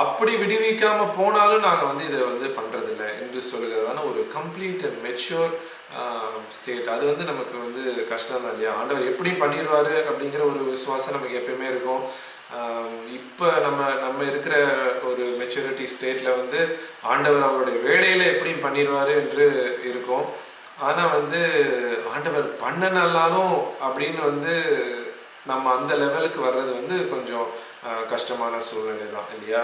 அப்படி விடுவிக்காமல் போனாலும் நாங்கள் வந்து இதை வந்து பண்ணுறதில்லை என்று சொல்லுகிறதான ஒரு கம்ப்ளீட் அண்ட் மெச்சூர் ஸ்டேட். அது வந்து நமக்கு வந்து கஷ்டம் தான் இல்லையா. ஆண்டவர் எப்படியும் பண்ணிடுவார் அப்படிங்கிற ஒரு விசுவாசம் நமக்கு எப்பயுமே இருக்கும். இப்போ நம்ம இருக்கிற ஒரு மெச்சூரிட்டி ஸ்டேட்டில் வந்து ஆண்டவர் அவருடைய வேலையில் எப்படியும் பண்ணிடுவார் என்று இருக்கும். ஆனால் வந்து ஆண்டவர் பண்ணனாலும் அப்படின்னு வந்து நம்ம அந்த லெவலுக்கு வர்றது வந்து கொஞ்சம் கஷ்டமான சூழ்நிலை தான் இல்லையா.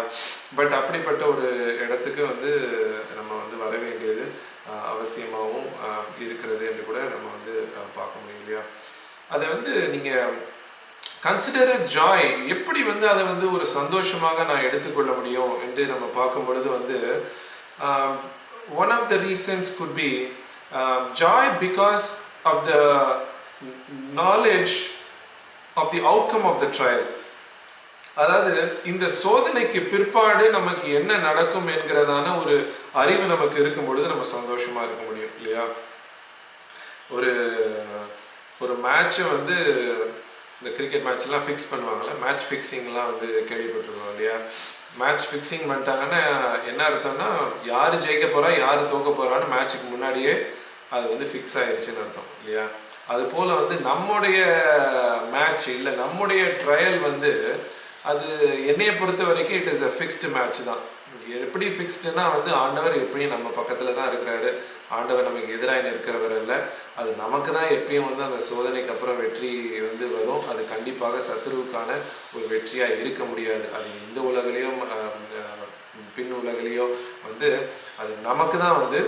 பட் அப்படிப்பட்ட ஒரு இடத்துக்கு வந்து நம்ம வந்து வர வேண்டியது அவசியமாகவும் இருக்கிறது என்று கூட நம்ம வந்து பார்க்க முடியும் இல்லையா. அதை வந்து நீங்கள் கன்சிடர் இட் ஜாய், எப்படி வந்து அதை வந்து ஒரு சந்தோஷமாக நான் எடுத்துக்கொள்ள முடியும் என்று நம்ம பார்க்கும் பொழுது வந்து one of the reasons could be joy because of the knowledge of the outcome of the trial. அதாவது இந்த சோதனைக்கு பிற்பாடு நமக்கு என்ன நடக்கும் என்கிறதான ஒரு அறிவு நமக்கு இருக்கும் பொழுது நம்ம சந்தோஷமா இருக்க முடியும் இல்லையா. ஒரு மேட்சை வந்து இந்த கிரிக்கெட் மேட்ச்லாம் ஃபிக்ஸ் பண்ணுவாங்கள்ல, மேட்ச் ஃபிக்ஸிங்லாம் வந்து கேள்விப்பட்டிருக்கோம் இல்லையா. மேட்ச் ஃபிக்ஸிங் பண்ணிட்டாங்கன்னா என்ன அர்த்தம்னா, யார் ஜெயிக்க போகிறா யார் தோக்க போகிறான்னு மேட்சுக்கு முன்னாடியே அது வந்து ஃபிக்ஸ் ஆயிடுச்சுன்னு அர்த்தம் இல்லையா. அது போல் வந்து நம்முடைய மேட்ச் இல்லை நம்முடைய ட்ரையல் வந்து அது என்னையை பொறுத்த வரைக்கும் it is a fixed match தான். எப்படி ஃபிக்ஸ்டுன்னா வந்து ஆண்டவர் எப்படியும் நம்ம பக்கத்தில் தான் இருக்கிறாரு, ஆண்டவர் நமக்கு எதிராக இருக்கிறவர் இல்லை. அது நமக்கு தான் எப்பயும் வந்து அந்த சோதனைக்கு அப்புறம் வெற்றி வந்து வரும். அது கண்டிப்பாக சத்துருவுக்கான ஒரு வெற்றியாக இருக்க முடியாது. அது இந்த உலகிலையும் பின் உலகிலையோ வந்து அது நமக்கு தான் வந்து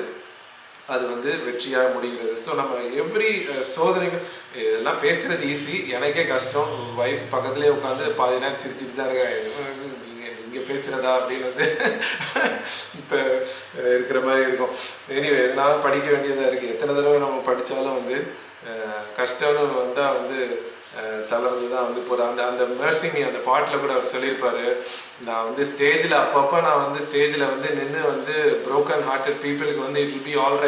அது வந்து வெற்றியாக முடிகிறது. ஸோ நம்ம எவ்ரி சோதனைகள் இதெல்லாம் பேசுகிறது ஈஸி, எனக்கே கஷ்டம். ஒய்ஃப் பக்கத்துலேயே உட்காந்து பாதி நேரம் சிரிச்சுட்டு தான் இருக்கேன், நீங்கள் பேசுகிறதா அப்படின்னு வந்து இப்போ இருக்கிற மாதிரி இருக்கும். எனிவே எதனால படிக்க வேண்டியதாக இருக்குது. எத்தனை தடவை நம்ம படித்தாலும் வந்து கஷ்டம்னு வந்தால் வந்து தளர்ந்து தான் வந்து போகிறேன். அந்த மெர்சிமி அந்த பாட்டில் கூட அவர் சொல்லியிருப்பார், நான் வந்து ஸ்டேஜில் அப்பப்போ நான் வந்து ஸ்டேஜில் வந்து நின்று வந்து ப்ரோக்கன் ஹார்ட்டட் பீப்புளுக்கு வந்து it will be all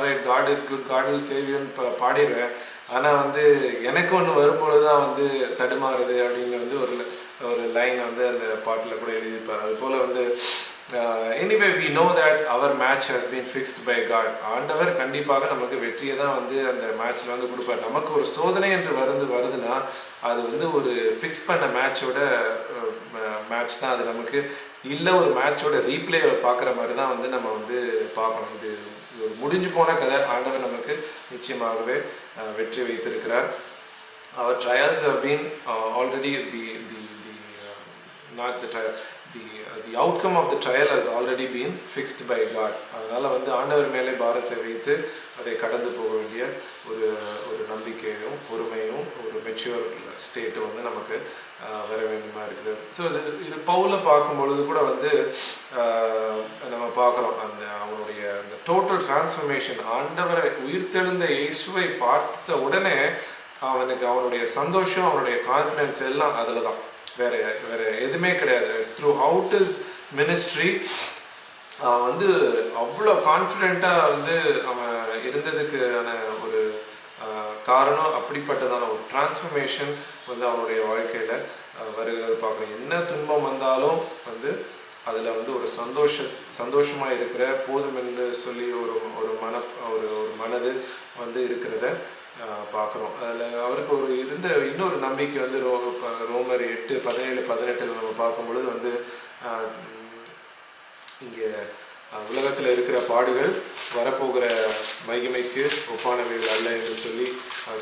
right, God is good, God will save யூன்னு பாடிடுவேன். ஆனால் வந்து எனக்கு ஒன்று வரும்பொழுது தான் வந்து தடுமாறுது அப்படின்னு வந்து ஒரு லைன் வந்து அந்த பாட்டில் கூட எழுதியிருப்பார். அது போல் வந்து anyway we know that our match has been fixed by God. ஆண்டவர் கண்டிப்பாக நமக்கு வெற்றியை தான் வந்து அந்த மேட்ச்சில் வந்து கொடுப்பார். நமக்கு ஒரு சோதனை என்று வருதுன்னா அது வந்து ஒரு ஃபிக்ஸ் பண்ண மேட்சோட மேட்ச் தான் அது நமக்கு இல்லை. ஒரு மேட்சோட ரீப்ளே பார்க்குற மாதிரி தான் வந்து நம்ம வந்து பார்க்கணும். இது ஒரு முடிஞ்சு போன கதை. ஆண்டவர் நமக்கு நிச்சயமாகவே வெற்றி வைத்திருக்கிறார். Our trials have been already not the trial, the outcome of the trial has already been fixed by God. அதனால் வந்து ஆண்டவர் மேலே பாரத்தை வைத்து அதை கடந்து போக வேண்டிய ஒரு நம்பிக்கையும் பொறுமையும் ஒரு மெச்சூர் ஸ்டேட்டும் வந்து நமக்கு வர வேண்டுமா இருக்குது. ஸோ இது பவுலை பார்க்கும்பொழுது கூட வந்து நம்ம பார்க்குறோம் அவனுடைய அந்த டோட்டல் டிரான்ஸ்ஃபர்மேஷன். ஆண்டவரை உயிர்த்தெழுந்த இயேசுவை பார்த்த உடனே அவனுடைய சந்தோஷம், அவனுடைய கான்ஃபிடென்ஸ் எல்லாம் அதில் தான், வேற எதுவுமே கிடையாது. த்ரூ அவுட் இஸ் மினிஸ்ட்ரி அவன் வந்து அவ்வளோ கான்ஃபிடெண்ட்டாக வந்து அவன் இருந்ததுக்கான ஒரு காரணம் அப்படிப்பட்டதான ஒரு டிரான்ஸ்ஃபர்மேஷன் வந்து அவனுடைய வாழ்க்கையில் வருகிறது பார்க்குறோம். என்ன துன்பம் வந்தாலும் வந்து அதில் வந்து ஒரு சந்தோஷமாக இருக்கிற போதும் என்று சொல்லி ஒரு மனது வந்து இருக்கிறத பார்க்குறோம். அதில் அவருக்கு இருந்த இன்னொரு நம்பிக்கை வந்து ரோமர் 8:17-18 நம்ம பார்க்கும் பொழுது வந்து இங்கே உலகத்தில் இருக்கிற பாடுகள் வரப்போகிற மகிமைக்கு ஒப்பானவைகள் அல்ல என்று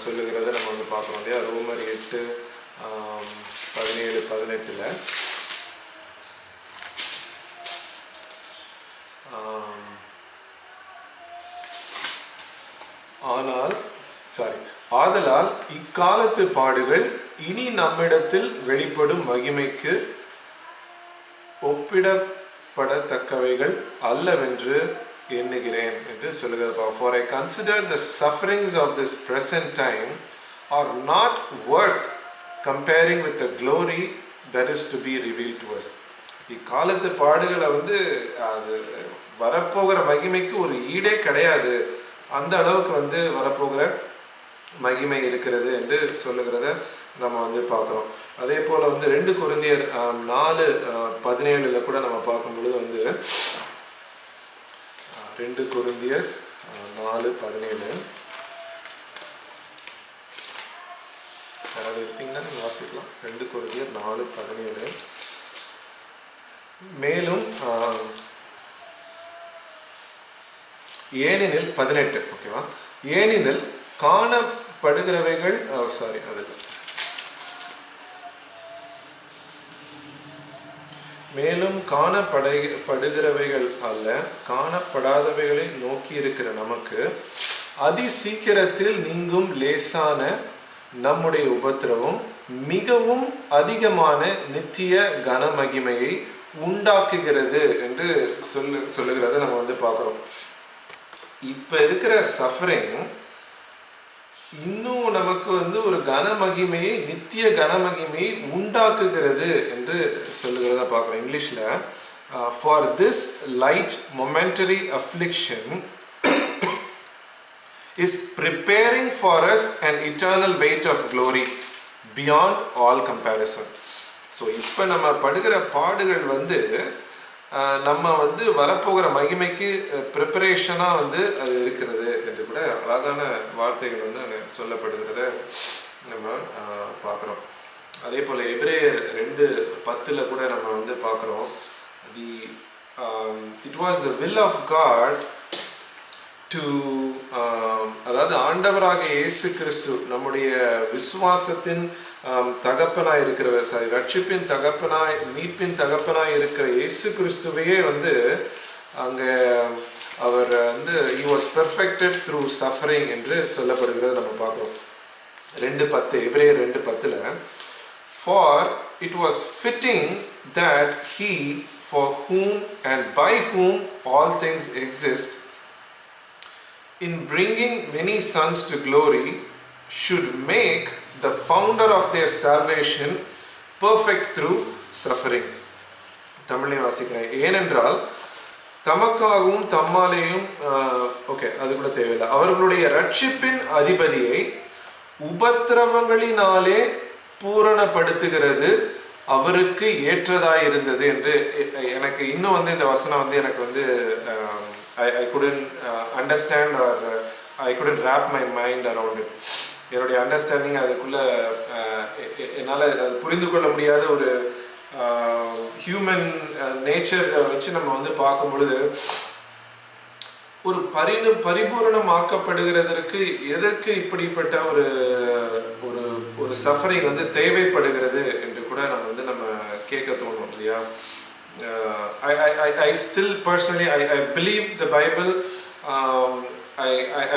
சொல்லுகிறத நம்ம வந்து பார்க்குறோம் இல்லையா. ரோமர் 8:17-18 ஆதலால் இக்காலத்து பாடுகள் இனி நம்மிடத்தில் வெளிப்படும் மகிமைக்கு ஒப்பிடப்படத்தக்கவைகள் அல்லவென்று எண்ணுகிறேன் என்று சொல்லுகிறது. For I consider the sufferings of this present time are not worth comparing with the glory that is to be revealed to us. இக்காலத்து பாடுகளை வந்து அது வரப்போகிற மகிமைக்கு ஒரு ஈடே கிடையாது, அந்த அளவுக்கு வந்து வரப்போகிற மகிமை இருக்கிறது என்று சொல்லுகிறத நம்ம வந்து பார்க்குறோம். அதே போல் வந்து 2 கொரிந்தியர் 4:17 கூட நம்ம பார்க்கும் பொழுது வந்து 2 கொரிந்தியர் 4:17 யாராவது எடுத்தீங்கன்னா நீங்கள் வாசிக்கலாம். 2 கொரிந்தியர் 4:17. மேலும் ஏனெனில் 18 ஓகேவா, ஏனெனில் காணப்படுகிறவைகள் அதில் மேலும் காணப்படுகிறவைகள் அல்ல, காணப்படாதவைகளை நோக்கி இருக்கிற நமக்கு அதி சீக்கிரத்தில் நீங்கும் லேசான நம்முடைய உபத்திரவம் மிகவும் அதிகமான நித்திய கனமகிமையை உண்டாக்குகிறது என்று சொல்லுகிறத நம்ம வந்து பார்க்குறோம். இப்போ இருக்கிற சஃபரிங் இன்னும் நமக்கு வந்து ஒரு கனமகிமையை, நித்திய கனமகிமையை உண்டாக்குகிறது என்று சொல்லுகிறத பார்க்குறோம். இங்கிலீஷில் for this light momentary affliction is preparing for us an eternal weight of glory beyond all comparison. So இப்போ நம்ம படுகிற பாடுகள் வந்து நம்ம வந்து வரப்போகிற மகிமைக்கு ப்ரிப்பரேஷனாக வந்து அது இருக்கிறது என்று கூட அழகான வார்த்தைகள் வந்து அங்கே சொல்லப்படுகிறத நம்ம பார்க்குறோம். அதே போல் எபிரேயர் 2:10 கூட நம்ம வந்து பார்க்குறோம். It was the will of God to அதாவது ஆண்டவராக இயேசு கிறிஸ்து நம்முடைய விசுவாசத்தின் தகப்பனாய் இருக்கிறவர், ரட்சிப்பின் தகப்பனாய், மீட்பின் தகப்பனாய் இருக்கிற இயேசு கிறிஸ்துவையே வந்து அங்கே அவர் வந்து he was perfected through suffering என்று சொல்லப்படுகிறது நம்ம பார்க்குறோம். 2:10 எபிரேயர் 2:10 for it was fitting that he for whom and by whom all things exist in bringing many sons to glory should make the founder of their salvation perfect through suffering. தமிழை வாசிக்கிறேன். ஏனென்றால் தமக்காகவும் தம்மாலேயும் அது கூட தேவையில்லை, அவர்களுடைய ரட்சிப்பின் அதிபதியை உபத்திரவங்களினாலே பூரணப்படுத்துகிறது அவருக்கு ஏற்றதாயிருந்தது என்று எனக்கு இன்னும் வந்து இந்த வசனம் வந்து எனக்கு வந்து I couldn't understand or I couldn't wrap my mind around it. என்னுடைய அண்டர்ஸ்டாண்டிங் அதுக்குள்ளே என்னால் அது புரிந்து கொள்ள முடியாத ஒரு ஹியூமன் நேச்சர் வச்சு நம்ம வந்து பார்க்கும் பொழுது ஒரு பரிபூரணமாக்கப்படுகிறதற்கு எதற்கு இப்படிப்பட்ட ஒரு ஒரு ஒரு சஃபரிங் வந்து தேவைப்படுகிறது என்று கூட நம்ம கேட்க தோணும் இல்லையா? I still personally I believe the Bible.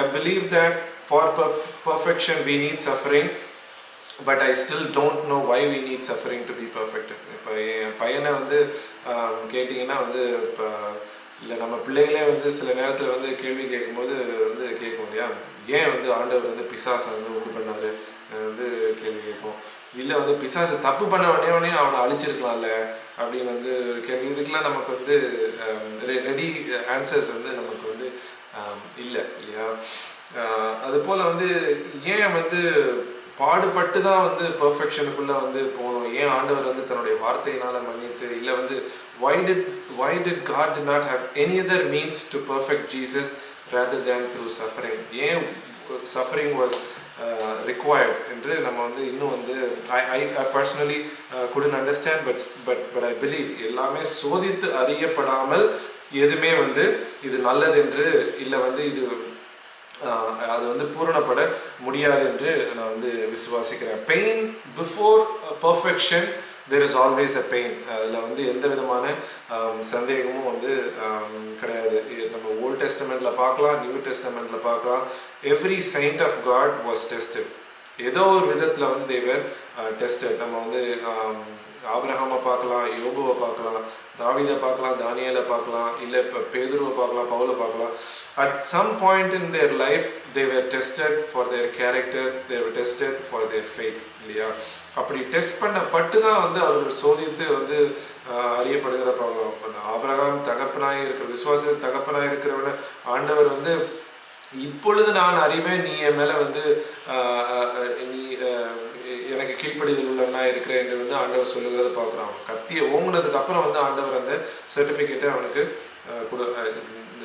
I believe that for perfection we need suffering, but I still don't know why we need suffering to be perfected. இப்போ என் பையனை வந்து கேட்டிங்கன்னா வந்து இப்போ இல்லை நம்ம பிள்ளைகளே வந்து சில நேரத்தில் வந்து கேள்வி கேட்கும்போது வந்து கேட்கும் இல்லையா, ஏன் வந்து ஆண்டவர் வந்து பிசாசை வந்து உண்டு பண்ணார் வந்து கேள்வி கேட்கும். இல்லை வந்து பிசாசு தப்பு பண்ண உடனே அவனை அழிச்சிருக்கலாம்ல அப்படின்னு வந்து கேள்வி. இதுக்கெல்லாம் நமக்கு வந்து ரெடி ஆன்சர்ஸ் வந்து நமக்கு வந்து இல்லை இல்லையா? அதுபோல் வந்து ஏன் வந்து பாடுபட்டு தான் வந்து பெர்ஃபெக்ஷனுக்குள்ளே வந்து போகணும், ஏன் ஆண்டவர் வந்து தன்னுடைய வார்த்தையினால் மன்னித்து, இல்லை வந்து why did God did not have any other means to perfect Jesus rather than through suffering? ஏன் suffering was required என்று நம்ம வந்து இன்னும் வந்து I personally couldn't understand, but I believe எல்லாமே சோதித்து அறியப்படாமல் எதுவுமே வந்து இது நல்லது என்று இல்லை வந்து இது அது வந்து பூரணப்பட முடியாது என்று நான் வந்து விசுவாசிக்கிறேன். Pain before perfection there is always a pain. அதில் வந்து எந்த விதமான சந்தேகமும் வந்து கிடையாது. நம்ம ஓல்ட் டெஸ்டமெண்ட்டில் பார்க்கலாம், நியூ டெஸ்டமெண்ட்டில் பார்க்கலாம். Every saint of God was tested. ஏதோ ஒரு விதத்தில் வந்து தேவர் டெஸ்டட். நம்ம வந்து ஆபிரகாமை பார்க்கலாம், யோபுவை பார்க்கலாம், தாவீதை பார்க்கலாம், தானியேலை பார்க்கலாம், இல்லை இப்போ பேதுருவை பார்க்கலாம், பவுலை பார்க்கலாம். At some point in their life they were tested for their character, they were tested for their faith, இல்லையா? அப்படி டெஸ்ட் பண்ணப்பட்டு தான் வந்து அவர்கள் சோதித்து வந்து அறியப்படுகிற பார்க்கலாம். ஆபிரகாம் தகப்பனாய் இருக்கிற விசுவாச தகப்பனாய் இருக்கிறவன ஆண்டவர் வந்து இப்பொழுது நான் அறிவேன், நீ என் மேலே வந்து நீ எனக்கு கீழ்ப்படிதல் உள்ளவனா இருக்கிற என்று வந்து ஆண்டவர் சொல்லுகிறத பார்க்குறான். கத்தியை ஓங்குனதுக்கு அப்புறம் வந்து ஆண்டவர் அந்த சர்டிஃபிகேட்டை அவனுக்கு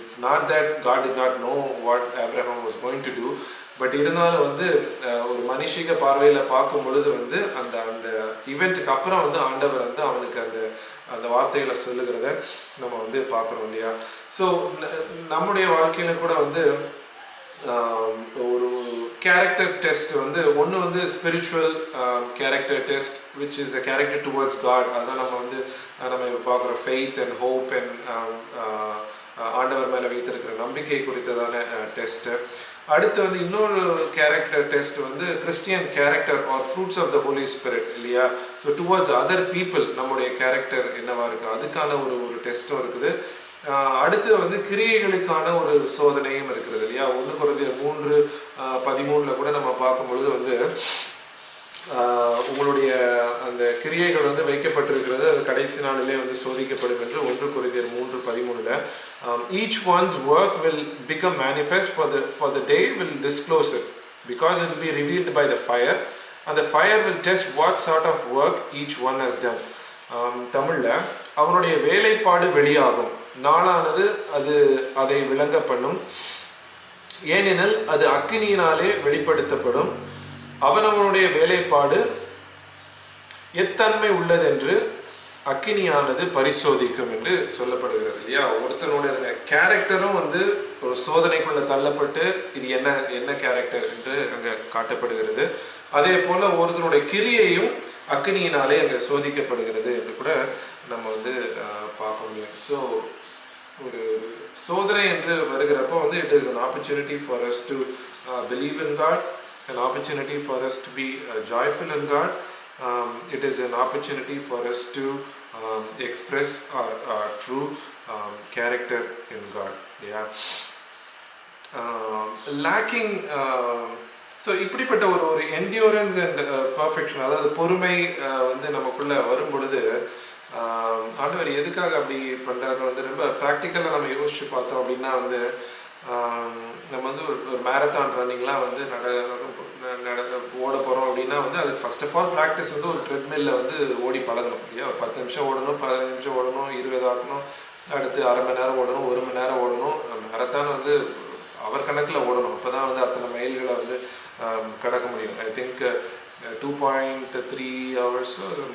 it's not that God did not know what Abraham was going to do. But இருந்தாலும் வந்து ஒரு மனுஷிக பார்வையில் பார்க்கும் பொழுது வந்து அந்த அந்த ஈவெண்ட்டுக்கு அப்புறம் வந்து ஆண்டவர் வந்து அவனுக்கு அந்த அந்த வார்த்தைகளை சொல்லுகிறத நம்ம வந்து பார்க்குறோம், இல்லையா? ஸோ நம்முடைய வாழ்க்கையில் கூட வந்து ஒரு கேரக்டர் டெஸ்ட் வந்து ஒன்று வந்து spiritual character test which is a character towards God. அதுதான் நம்ம வந்து நம்ம இப்போ பார்க்குற ஃபெய்த் அண்ட் ஹோப் அண்ட் ஆண்டவர் மேலே வைத்திருக்கிற நம்பிக்கை குறித்ததான டெஸ்ட்டு. அடுத்து வந்து இன்னொரு கேரக்டர் டெஸ்ட் வந்து Christian character are fruits of the Holy Spirit, இல்லையா? ஸோ டுவர்ட்ஸ் அதர் பீப்புள் நம்முடைய கேரக்டர் என்னவா இருக்குது அதுக்கான ஒரு டெஸ்ட்டும் இருக்குது. அடுத்து வந்து கிரியைகளுக்கான ஒரு சோதனையும் இருக்கிறது, இல்லையா? 1 கொரிந்தியர் 3:13 கூட நம்ம பார்க்கும்பொழுது வந்து உங்களுடைய அந்த கிரியைகள் வந்து வைக்கப்பட்டிருக்கிறது, அது கடைசி நாளிலே வந்து சோதிக்கப்படும் என்று 1 கொரிந்தியர் 3:13 each one's work will become manifest for the day will disclose it because it will be revealed by the fire and the fire will test what sort of work each one has done. தமிழ்ல அவனுடைய வேலைப்பாடு வெளியாகும், நாளானது அதை விளங்க பண்ணும், ஏனெனில் அது அக்கினியினாலே வெளிப்படுத்தப்படும், அவனவனுடைய வேலைப்பாடு எத்தன்மை உள்ளதென்று அக்கினியானது பரிசோதிக்கும் என்று சொல்லப்படுகிறது, இல்லையா? ஒருத்தனுடைய கேரக்டரும் வந்து ஒரு சோதனைக்குள்ள தள்ளப்பட்டு இது என்ன கேரக்டர் என்று அங்கே காட்டப்படுகிறது. அதே போல ஒருத்தனுடைய கிரியையும் அக்கினியினாலே அங்கே சோதிக்கப்படுகிறது என்று கூட நம்ம வந்து பார்க்க முடியும். ஸோ ஒரு சோதனை என்று வருகிறப்போ வந்து it is an opportunity for us to believe in God, an opportunity for us to be joyful in God. It is an opportunity for us to express our true character in God. Yeah. Lacking so இப்படிப்பட்ட ஒரு endurance and perfection, அதாவது பொறுமை வந்து நமக்குள்ள வரும் பொழுது ஆண்டவர் எதுக்காக அப்படி பண்ணுறாரு வந்து ரொம்ப ப்ராக்டிக்கலாக நம்ம யோசிச்சு பார்த்தோம் அப்படின்னா வந்து நம்ம வந்து ஒரு மேரத்தான் ரன்னிங்லாம் வந்து ஓட போகிறோம் அப்படின்னா வந்து அதுக்கு ஃபர்ஸ்ட் ஆஃப் ஆல் ப்ராக்டிஸ் வந்து ஒரு ட்ரெட்மில்ல வந்து ஓடி பழகணும், இல்லையா? 10 நிமிஷம் ஓடணும், 15 நிமிஷம் ஓடணும், 20 ஆக்கணும், அடுத்து அரை மணி நேரம் ஓடணும், 1 மணி நேரம் ஓடணும். மேரத்தான் வந்து அவர் கணக்கில் ஓடணும், அப்போ தான் வந்து அத்தனை மைல்களை வந்து கடக்க முடியும். I think 2.3 hours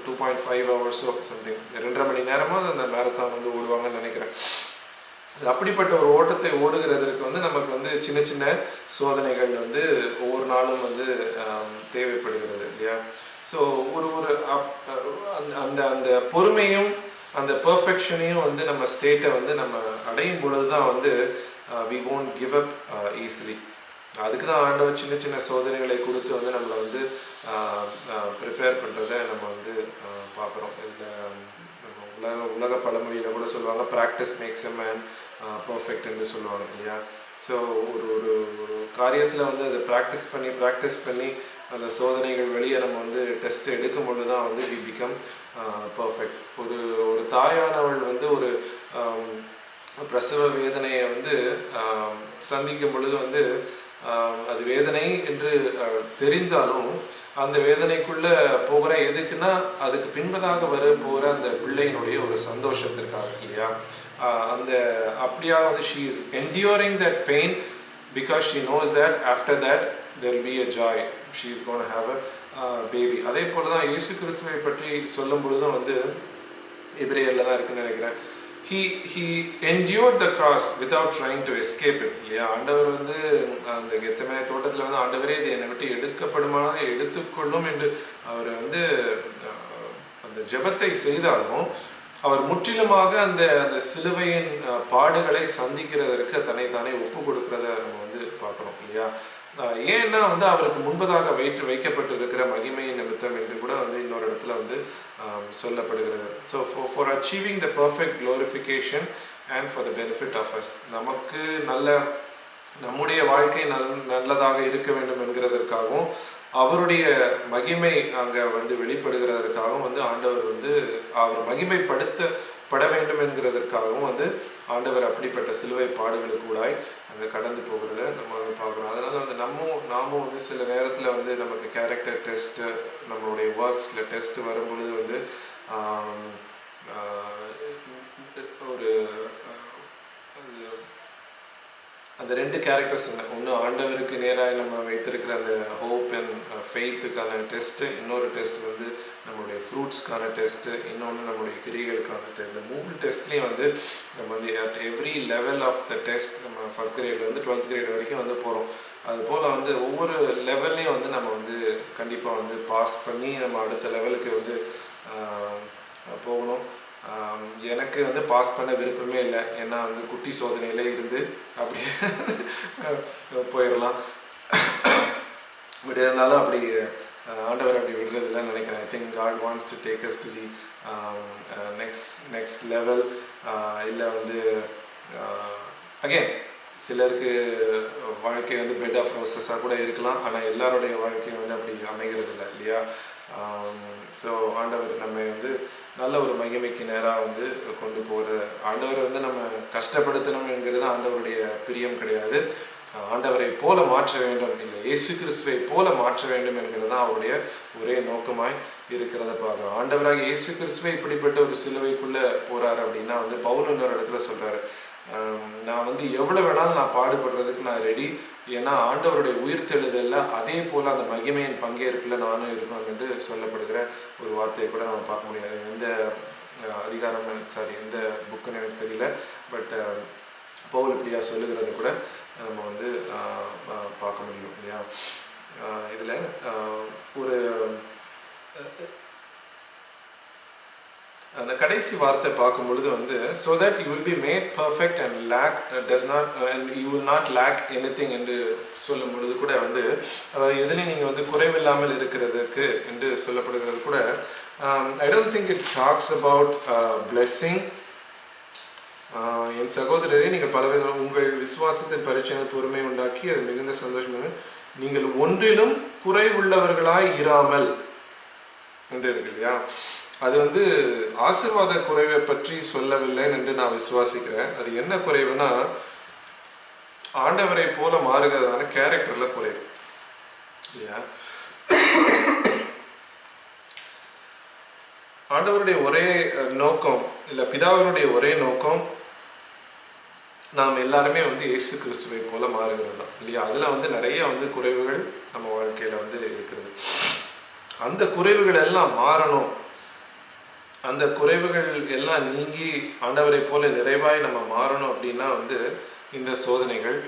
2.5 hours something 2.5 மணி நேரமாக அந்த மேரத்தான் வந்து ஓடுவாங்கன்னு நினைக்கிறேன். அப்படிப்பட்ட ஒரு ஓட்டத்தை ஓடுகிறதுக்கு வந்து நமக்கு வந்து சின்ன சின்ன சோதனைகள் வந்து ஒவ்வொரு நாளும் வந்து தேவைப்படுகிறது, இல்லையா? ஸோ ஒரு அந்த அந்த பொறுமையும் அந்த பர்ஃபெக்ஷனையும் வந்து நம்ம ஸ்டேட்டை வந்து நம்ம அடையும் பொழுது தான் வந்து we won't give up easily. அதுக்கு தான் ஆண்டவர் சின்ன சின்ன சோதனைகளை கொடுத்து வந்து நம்மளை வந்து ப்ரிப்பேர் பண்ணுறதை நம்ம வந்து பார்க்குறோம். இதில் உலக பழமொழியில் கூட சொல்லுவாங்க, practice makes a man perfect என்று சொல்லுவாங்க, இல்லையா? ஸோ ஒரு காரியத்தில் வந்து அதை ப்ராக்டிஸ் பண்ணி அந்த சோதனைகள் வெளியே நம்ம வந்து டெஸ்ட் எடுக்கும் பொழுது தான் வந்து வி பிகம் பர்ஃபெக்ட். ஒரு தாயானவள் வந்து ஒரு பிரசவ வேதனையை வந்து சந்திக்கும் பொழுது வந்து அது வேதனை என்று தெரிந்தாலும் அந்த வேதனைக்குள்ள போகிற எதுக்குன்னா அதுக்கு பின்பதாக போகிற அந்த பிள்ளையினுடைய ஒரு சந்தோஷத்திற்காக, இல்லையா? அந்த அப்படியா வந்து she is enduring that pain because she knows that after that there will be a joy, she is going to have a baby. அதே போல தான் இயேசு கிறிஸ்துவை பற்றி சொல்லும் பொழுதும் வந்து எபிரேயர்ல தான் இருக்குன்னு நினைக்கிறேன். He endured the cross without trying to escape it, இல்லையா? ஆண்டவர் வந்து அந்த கெத்செமனே தோட்டத்தில் வந்து ஆண்டவரே இது என்னை விட்டு எடுக்கப்படுமானால் எடுத்துக்கொள்ளும் என்று அவர் வந்து அந்த ஜெபத்தை செய்தாலும் அவர் முற்றிலுமாக அந்த சிலுவையின் பாடுகளை சந்திக்கிறதற்கு தன்னைத்தானே ஒப்பு கொடுக்கிறத நம்ம வந்து பார்க்குறோம், இல்லையா? ஏன்னா வந்து அவருக்கு முன்பதாக வைக்கப்பட்டிருக்கிற மகிமையின் நிமித்தம் என்று கூட வந்து இன்னொரு இடத்துல வந்து சொல்லப்படுகிறது. So for achieving the perfect glorification and for the benefit of us, நமக்கு நம்முடைய வாழ்க்கை நல்லதாக இருக்க வேண்டும் என்கிறதற்காகவும் அவருடைய மகிமை அங்கே வந்து வெளிப்படுகிறதற்காகவும் வந்து ஆண்டவர் வந்து அவர் மகிமைப்படுத்தப்பட வேண்டும் என்கிறதற்காகவும் வந்து ஆண்டவர் அப்படிப்பட்ட சிலுவை பாடுகளுக்கு கூடாய் அங்கே கடந்து போகிறத நம்ம வந்து பார்க்குறோம். அதனால் வந்து நாமும் வந்து சில நேரத்தில் வந்து நமக்கு கேரக்டர் டெஸ்ட்டு, நம்மளுடைய ஒர்க்ஸில் டெஸ்ட்டு வரும்பொழுது வந்து ஒரு அந்த ரெண்டு கேரக்டர்ஸ் ஒன்று ஆண்டவருக்கு நேராக நம்ம வைத்திருக்கிற அந்த ஹோப் அண்ட் ஃபெய்த்துக்கான டெஸ்ட்டு, இன்னொரு டெஸ்ட் வந்து நம்மளுடைய ஃப்ரூட்ஸ்க்கான டெஸ்ட்டு, இன்னொன்று நம்மளுடைய கிரிகளுக்கான டெஸ்ட். இந்த 3 டெஸ்ட்லேயும் வந்து நம்ம வந்து at every level of the test, நம்ம ஃபஸ்ட் கிரேட்லேருந்து 12th கிரேட் வரைக்கும் வந்து போகிறோம். அதுபோல் வந்து ஒவ்வொரு லெவல்லையும் வந்து நம்ம வந்து கண்டிப்பாக வந்து பாஸ் பண்ணி நம்ம அடுத்த லெவலுக்கு வந்து போகணும். எனக்கு வந்து பாஸ் பண்ண விருப்பமே இல்லை, ஏன்னா வந்து குட்டி சோதனையிலே இருந்து அப்படியே போயிடலாம். பட் இருந்தாலும் அப்படி ஆண்டவர் அப்படி விடுறதில்லைன்னு நினைக்கிறேன். I think God wants to take us to the next level. இல்லை வந்து அகெயின் சிலருக்கு வாழ்க்கை வந்து பெட் ஆஃப் ரோசஸாக கூட இருக்கலாம், ஆனால் எல்லாருடைய வாழ்க்கையும் வந்து அப்படி அமைகிறது இல்லை இல்லையா? ஸோ ஆண்டவர் நம்ம வந்து நல்ல ஒரு மகிமைக்கு நேராக வந்து கொண்டு போகிற ஆண்டவர் வந்து நம்ம கஷ்டப்படுத்தணும் என்கிறது ஆண்டவருடைய பிரியம் கிடையாது. ஆண்டவரை போல மாற்ற வேண்டும், இல்லை இயேசு கிறிஸ்துவை போல மாற்ற வேண்டும் என்கிறது தான் அவருடைய ஒரே நோக்கமாய் இருக்கிறத பார்க்குறோம். ஆண்டவராக இயேசு கிறிஸ்துவை இப்படிப்பட்ட ஒரு சிலுவைக்குள்ளே போகிறாரு அப்படின்னா வந்து பவுல் இன்னொரு இடத்துல சொல்கிறாரு, நான் வந்து எவ்வளோ வேணாலும் நான் பாடுபடுறதுக்கு நான் ரெடி, ஏன்னா ஆண்டவருடைய உயிர்த்தெழுதல்ல அதே போல் அந்த மகிமையின் பங்கேற்பில் நானும் இருக்கணும் என்று சொல்லப்படுகிற ஒரு வார்த்தையை கூட நம்ம பார்க்க முடியாது. எந்த அதிகாரம் எந்த புக்குன்னு எனக்கு தெரியல, பட் பவுல் இப்படியா சொல்லுகிறது கூட நம்ம வந்து பார்க்க முடியும் இல்லையா? இதில் ஒரு அந்த கடைசி வார்த்தை பார்க்கும் பொழுது வந்து so that you will be made perfect and you will not lack anything என்று சொல்லும் பொழுது கூட வந்து எதுலையும் நீங்கள் வந்து குறைவில்லாமல் இருக்கிறதுக்கு என்று சொல்லப்படுகிறது கூட I don't think it talks about blessing. என் சகோதரரே, நீங்கள் பலவித உங்கள் விசுவாசத்தின் பரிச்சயங்கள் பொறுமை உண்டாக்கி அது மிகுந்த சந்தோஷமாக நீங்கள் ஒன்றிலும் குறைவுள்ளவர்களாய் இராமல் என்று இருக்கு இல்லையா? அது வந்து ஆசீர்வாத குறைவை பற்றி சொல்லவில்லை என்று நான் விசுவாசிக்கிறேன். அது என்ன குறைவுனா ஆண்டவரை போல மாறுகிறதான கேரக்டர்ல குறைவு இல்லையா? ஆண்டவருடைய ஒரே நோக்கம், இல்லை பிதாவினுடைய ஒரே நோக்கம் நாம் எல்லாருமே வந்து இயேசு கிறிஸ்துவை போல மாறுகிறது தான் இல்லையா? அதில் வந்து நிறைய வந்து குறைவுகள் நம்ம வாழ்க்கையில் வந்து இருக்கிறது. அந்த குறைவுகள் எல்லாம் மாறணும், அந்த குறைவுகள் எல்லாம் நீங்கி ஆண்டவரை போல நிறைவாய் நம்ம மாறணும் அப்படின்னா வந்து இந்த சோதனைகள்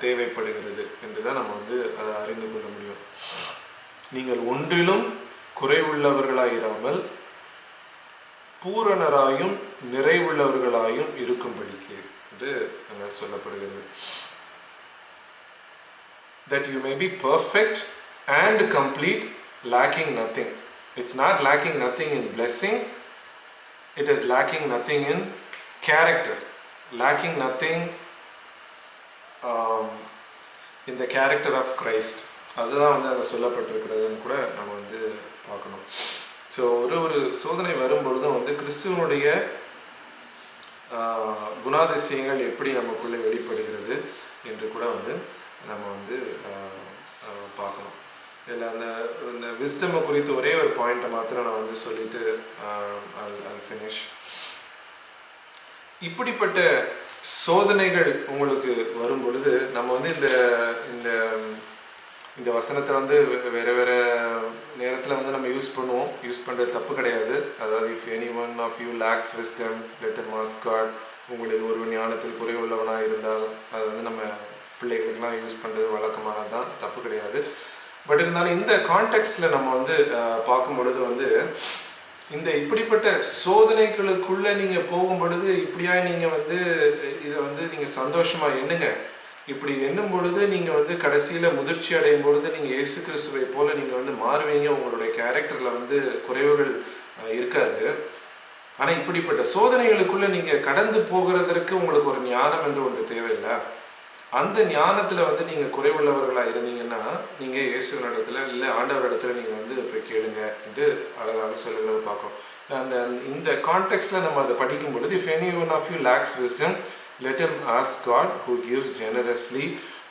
தேவைப்படுகிறது என்று தான் நம்ம வந்து அதை அறிந்து கொள்ள முடியும். நீங்கள் ஒன்றிலும் குறைவுள்ளவர்களாயிராமல் பூரணராயும் நிறைவுள்ளவர்களாயும் இருக்கும்படிக்கு என்று அங்கே சொல்லப்படுகிறது. That you may be perfect and complete, lacking nothing. It's not lacking nothing in blessing, it is lacking nothing in character, lacking nothing in the character of Christ. அதுதான் வந்து அங்கே சொல்லப்பட்டிருக்கிறதுன்னு கூட நம்ம வந்து பார்க்கணும். ஸோ ஒரு சோதனை வரும்பொழுதும் வந்து கிறிஸ்துவனுடைய குணாதிசயங்கள் எப்படி நமக்குள்ளே வெளிப்படுகிறது என்று கூட வந்து நம்ம வந்து பார்க்கணும். இதில் அந்த விஸ்டமை குறித்து ஒரே ஒரு பாயிண்ட்டை மாத்திரம் நான் வந்து சொல்லிட்டு I'll finish. இப்படிப்பட்ட சோதனைகள் உங்களுக்கு வரும் பொழுது நம்ம வந்து இந்த வசனத்தை வந்து வேறு நேரத்தில் வந்து நம்ம யூஸ் பண்ணுறது தப்பு கிடையாது. அதாவது if anyone of you lacks wisdom let him ask God. உங்களுக்கு ஒரு ஞானத்தில் குறைவுள்ளவனாக இருந்தால் அதை வந்து நம்ம பிள்ளைகளுக்கெல்லாம் யூஸ் பண்ணுறது வழக்கமானது தான், தப்பு கிடையாது. பட் இருந்தாலும் இந்த கான்டெக்ஸ்டில் நம்ம வந்து பார்க்கும் பொழுது வந்து இந்த இப்படிப்பட்ட சோதனைகளுக்குள்ளே நீங்கள் போகும் பொழுது இப்படியா நீங்கள் வந்து இதை வந்து நீங்கள் சந்தோஷமாக எண்ணுங்க. இப்படி எண்ணும் பொழுது நீங்கள் வந்து கடைசியில் முதிர்ச்சி அடையும் பொழுது நீங்கள் இயேசு கிறிஸ்துவை போல் நீங்கள் வந்து மாறுவீங்க. உங்களுடைய கேரக்டரில் வந்து குறைவுகள் இருக்காது. ஆனால் இப்படிப்பட்ட சோதனைகளுக்குள்ளே நீங்கள் கடந்து போகிறதற்கு உங்களுக்கு ஒரு ஞானம் என்று ஒன்று தேவையில்லை. அந்த ஞானத்தில் வந்து நீங்கள் குறைவுள்ளவர்களாக இருந்தீங்கன்னா நீங்கள் இயேசுவினிடத்தில் இல்லை ஆண்டவரிடத்துல நீங்கள் வந்து போய் கேளுங்க என்று அழகாக சொல்லுகிறத பார்க்குறோம். இந்த கான்டெக்ட்ல நம்ம அதை படிக்கும் பொழுது, if any one of you lacks wisdom, let him ask God who gives generously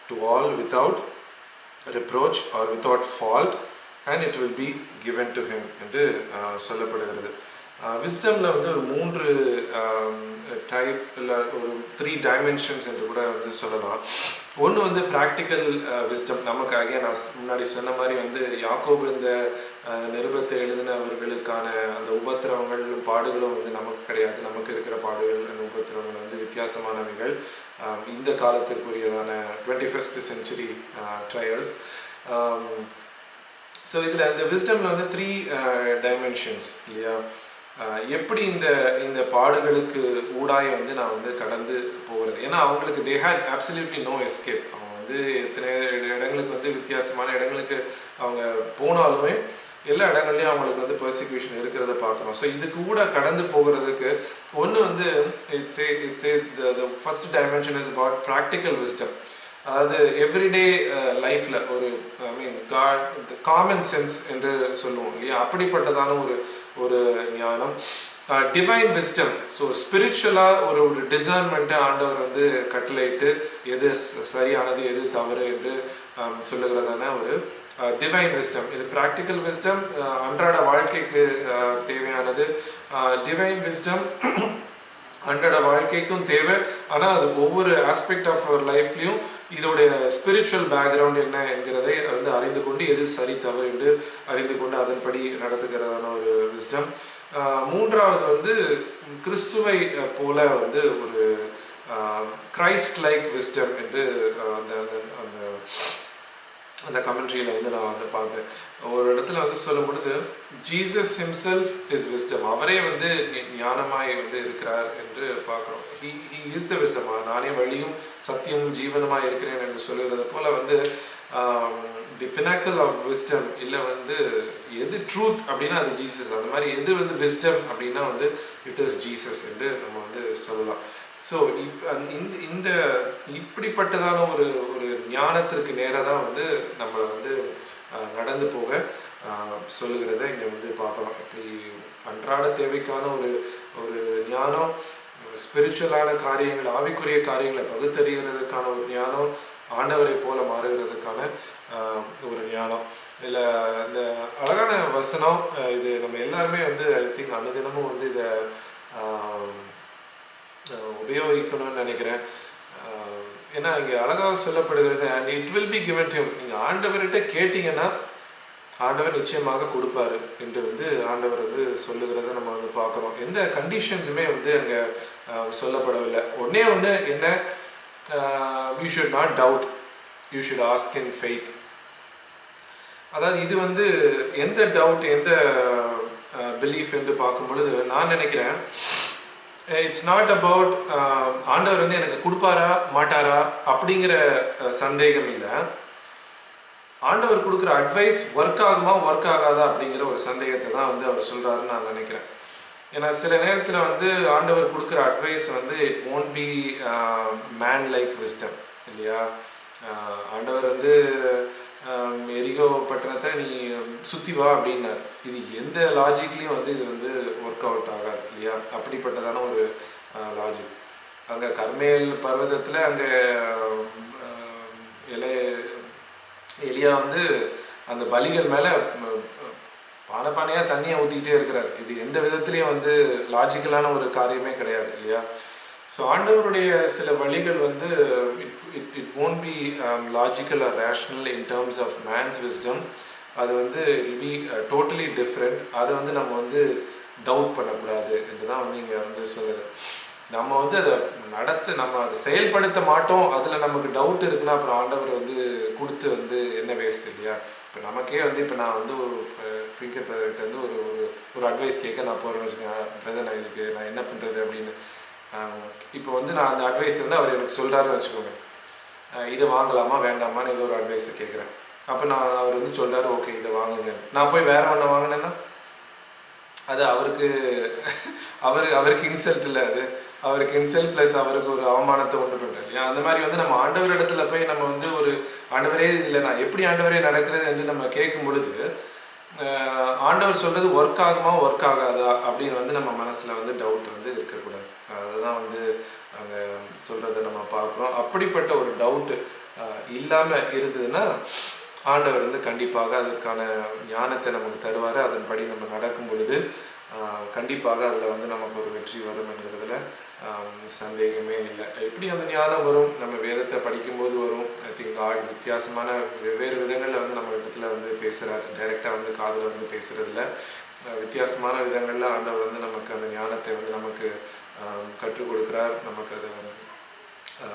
to all without reproach or without fault, and it will be given to him என்று சொல்லப்படுகிறது. விஸ்டமில் வந்து ஒரு 3 டைப் இல்லை ஒரு 3 டைமென்ஷன்ஸ் என்று கூட வந்து சொல்லலாம். ஒன்று வந்து ப்ராக்டிக்கல் விஸ்டம். நமக்காக நான் முன்னாடி சொன்ன மாதிரி வந்து யாக்கோபு இந்த நிருபத்தை எழுதினவர்களுக்கான அந்த உபத்திரவங்களும் பாடுகளும் வந்து நமக்கு கிடையாது. நமக்கு இருக்கிற பாடுகள் அந்த உபத்திரவங்கள் வந்து வித்தியாசமானவைகள், இந்த காலத்திற்குரியதான 21st century ட்ரையல்ஸ். ஸோ இதில் இந்த விஸ்டமில் வந்து 3 டைமென்ஷன்ஸ் இல்லையா. எப்படி இந்த பாடுகளுக்கு ஊடாய வந்து நான் வந்து கடந்து போகிறது. ஏன்னா அவங்களுக்கு they had absolutely no escape. அவங்க வந்து எத்தனை இடங்களுக்கு வந்து வித்தியாசமான இடங்களுக்கு அவங்க போனாலுமே எல்லா இடங்கள்லையும் அவங்களுக்கு வந்து பெர்சிக்யூஷன் இருக்கிறத பார்க்குறோம். ஸோ இதுக்கு கூட கடந்து போகிறதுக்கு ஒன்று வந்து the first dimension is about practical wisdom. அதாவது எவ்ரிடே லைஃப்பில் ஒரு காமன் சென்ஸ் என்று சொல்லுவோம் இல்லையா, அப்படிப்பட்டதான ஒரு ஞானம். Divine wisdom. ஸோ ஸ்பிரிச்சுவலாக ஒரு டிசர்ன்மெண்ட்டை ஆண்டவர் வந்து கட்டளையிட்டு எது சரியானது எது தவறு என்று சொல்லுகிறதான ஒரு டிவைன் விஸ்டம். இது ப்ராக்டிக்கல் விஸ்டம், அன்றாட வாழ்க்கைக்கு தேவையானது. டிவைன் விஸ்டம் அன்றாட வாழ்க்கைக்கும் தேவை. ஆனால் அது ஒவ்வொரு ஆஸ்பெக்ட் ஆஃப் அவர் லைஃப்லையும் இதோடைய ஸ்பிரிச்சுவல் பேக்ரவுண்ட் என்ன என்கிறதை வந்து அறிந்து கொண்டு எது சரி தவறு என்று அறிந்து கொண்டு அதன்படி நடத்துகிறதான ஒரு விஸ்டம். மூன்றாவது வந்து கிறிஸ்துவை போல வந்து ஒரு கிரைஸ்ட் லைக் விஸ்டம் என்று அந்த கமெண்ட்ரியில் வந்து நான் வந்து பார்த்தேன். ஒரு இடத்துல வந்து சொல்லும் பொழுது ஜீசஸ் ஹிம்செல்ஃப் இஸ் விஸ்டம். அவரே வந்து ஞானமாய் வந்து இருக்கிறார் என்று பார்க்குறோம். He is the wisdom. நானே வழியும் சத்தியமும் ஜீவனமாக இருக்கிறேன் என்று சொல்லுகிறது போல வந்து தி பினாக்கிள் ஆஃப் விஸ்டம் இல்லை வந்து எது ட்ரூத் அப்படின்னா அது ஜீசஸ். அந்த மாதிரி எது வந்து விஸ்டம் அப்படின்னா வந்து இட் இஸ் ஜீசஸ் என்று நம்ம வந்து சொல்லலாம். ஸோ இந்த இப்படிப்பட்டதான ஒரு ஞானத்திற்கு நேராக தான் வந்து நம்மளை வந்து நடந்து போக சொல்லுகிறத இங்கே வந்து பார்க்கலாம். இப்படி அன்றாட தேவைக்கான ஒரு ஞானம், ஸ்பிரிச்சுவலான காரியங்கள், ஆவிக்குரிய காரியங்களை பகுத்தறிகிறதுக்கான ஒரு ஞானம், ஆண்டவரை போல மாறுகிறதுக்கான ஒரு ஞானம். இதில் இந்த அழகான வசனம் இது நம்ம எல்லாருமே வந்து ஐ திங்க் அனுதினமும் வந்து இதை உபயோகிக்கணும்னு நினைக்கிறேன். ஏன்னா இங்கே அழகாக சொல்லப்படுகிறது, and it will be given to him. நீங்கள் ஆண்டவர்கிட்ட கேட்டிங்கன்னா ஆண்டவர் நிச்சயமாக கொடுப்பாரு என்று வந்து ஆண்டவர் வந்து சொல்லுகிறத நம்ம வந்து பார்க்குறோம். எந்த கண்டிஷன்ஸுமே வந்து அங்கே சொல்லப்படவில்லை. ஒன்று என்ன, you should not doubt, you should ask in faith. அதாவது இது வந்து எந்த டவுட் எந்த பிலீஃப் என்று பார்க்கும் பொழுது நான் நினைக்கிறேன் இட்ஸ் நாட் அபவுட் ஆண்டவர் வந்து எனக்கு கொடுப்பாரா மாட்டாரா அப்படிங்கிற சந்தேகம் இல்லை. ஆண்டவர் கொடுக்குற அட்வைஸ் ஒர்க் ஆகுமா ஒர்க் ஆகாதா அப்படிங்கிற ஒரு சந்தேகத்தை தான் வந்து அவர் சொல்கிறாருன்னு நான் நினைக்கிறேன். ஏன்னா சில நேரத்தில் வந்து ஆண்டவர் கொடுக்குற அட்வைஸ் வந்து it won't be man like wisdom இல்லையா. ஆண்டவர் வந்து எரிகோ பட்டணத்தை நீ சுற்றி வா அப்படின்னார். இது எந்த லாஜிக்லேயும் வந்து இது வந்து ஒர்க் அவுட் ஆகாது இல்லையா. அப்படிப்பட்டதான ஒரு லாஜிக். அங்கே கர்மேல் பர்வதத்தில் அங்கே எலியா வந்து அந்த பலிகள் மேலே பானையாக தண்ணியை ஊற்றிக்கிட்டே இருக்கிறார். இது எந்த விதத்துலேயும் வந்து லாஜிக்கலான ஒரு காரியமே கிடையாது இல்லையா. ஸோ ஆண்டவருடைய சில வழிகள் வந்து it won't be logical or rational in terms of man's wisdom. அது வந்து it will be totally different. அதை வந்து நம்ம வந்து டவுட் பண்ணக்கூடாது என்று தான் வந்து இங்கே வந்து சொல்லுது. நம்ம வந்து அதை நம்ம அதை செயல்படுத்த மாட்டோம், அதில் நமக்கு டவுட் இருக்குன்னா அப்புறம் ஆண்டவர் வந்து கொடுத்து வந்து என்ன வேஸ்ட் இல்லையா. இப்போ நமக்கே வந்து இப்போ நான் வந்து ஒரு பிரிங்கர்கிட்ட வந்து ஒரு அட்வைஸ் கேட்க நான் போகிறேன்னு வச்சுக்கோங்க, பிரதர் நான் இதுக்கு நான் என்ன பண்ணுறது அப்படின்னு. இப்போ வந்து நான் அந்த அட்வைஸ் வந்து அவர் எனக்கு சொல்கிறாருன்னு வச்சுக்கோங்க. இதை வாங்கலாமா வேண்டாமான்னு ஏதோ ஒரு அட்வைஸை கேட்குறேன். அப்போ அவர் வந்து சொல்கிறாரு ஓகே இதை வாங்குங்க. நான் போய் வேற ஒன்று வாங்கினேன்னா அது அவருக்கு இன்சல்ட் இல்லை, அது அவருக்கு இன்சல்ட் ப்ளஸ் அவருக்கு ஒரு அவமானத்தை உண்டு பண்ணுறாரு இல்லையா. அந்த மாதிரி வந்து நம்ம ஆண்டவர் இடத்துல போய் நம்ம வந்து ஒரு ஆண்டவரே இல்லை நான் எப்படி ஆண்டவரே நடக்கிறது என்று நம்ம கேட்கும் பொழுது ஆண்டவர் சொல்கிறது ஒர்க் ஆகுமா ஒர்க் ஆகாதா அப்படின்னு வந்து நம்ம மனசில் வந்து டவுட் வந்து இருக்கக்கூடாது. அதுதான் வந்து அங்கே சொல்கிறத நம்ம பார்க்குறோம். அப்படிப்பட்ட ஒரு டவுட்டு இல்லாமல் இருந்ததுன்னா ஆண்டவர் வந்து கண்டிப்பாக அதற்கான ஞானத்தை நமக்கு தருவார். அதன்படி நம்ம நடக்கும் பொழுது கண்டிப்பாக அதில் வந்து நமக்கு ஒரு வெற்றி வரும் என்கிறதுல சந்தேகமே இல்லை. எப்படி அந்த ஞானம் வரும்? நம்ம வேதத்தை படிக்கும்போது வரும். ஐ திங்க் வித்தியாசமான வெவ்வேறு விதங்களில் வந்து நம்ம இடத்துல வந்து பேசுகிறார். டைரெக்டாக வந்து காதில் வந்து பேசுகிறதில்ல, வித்தியாசமான விதங்களில் ஆண்டவர் வந்து நமக்கு அந்த ஞானத்தை வந்து நமக்கு கற்றுக் கொடுக்குறார்,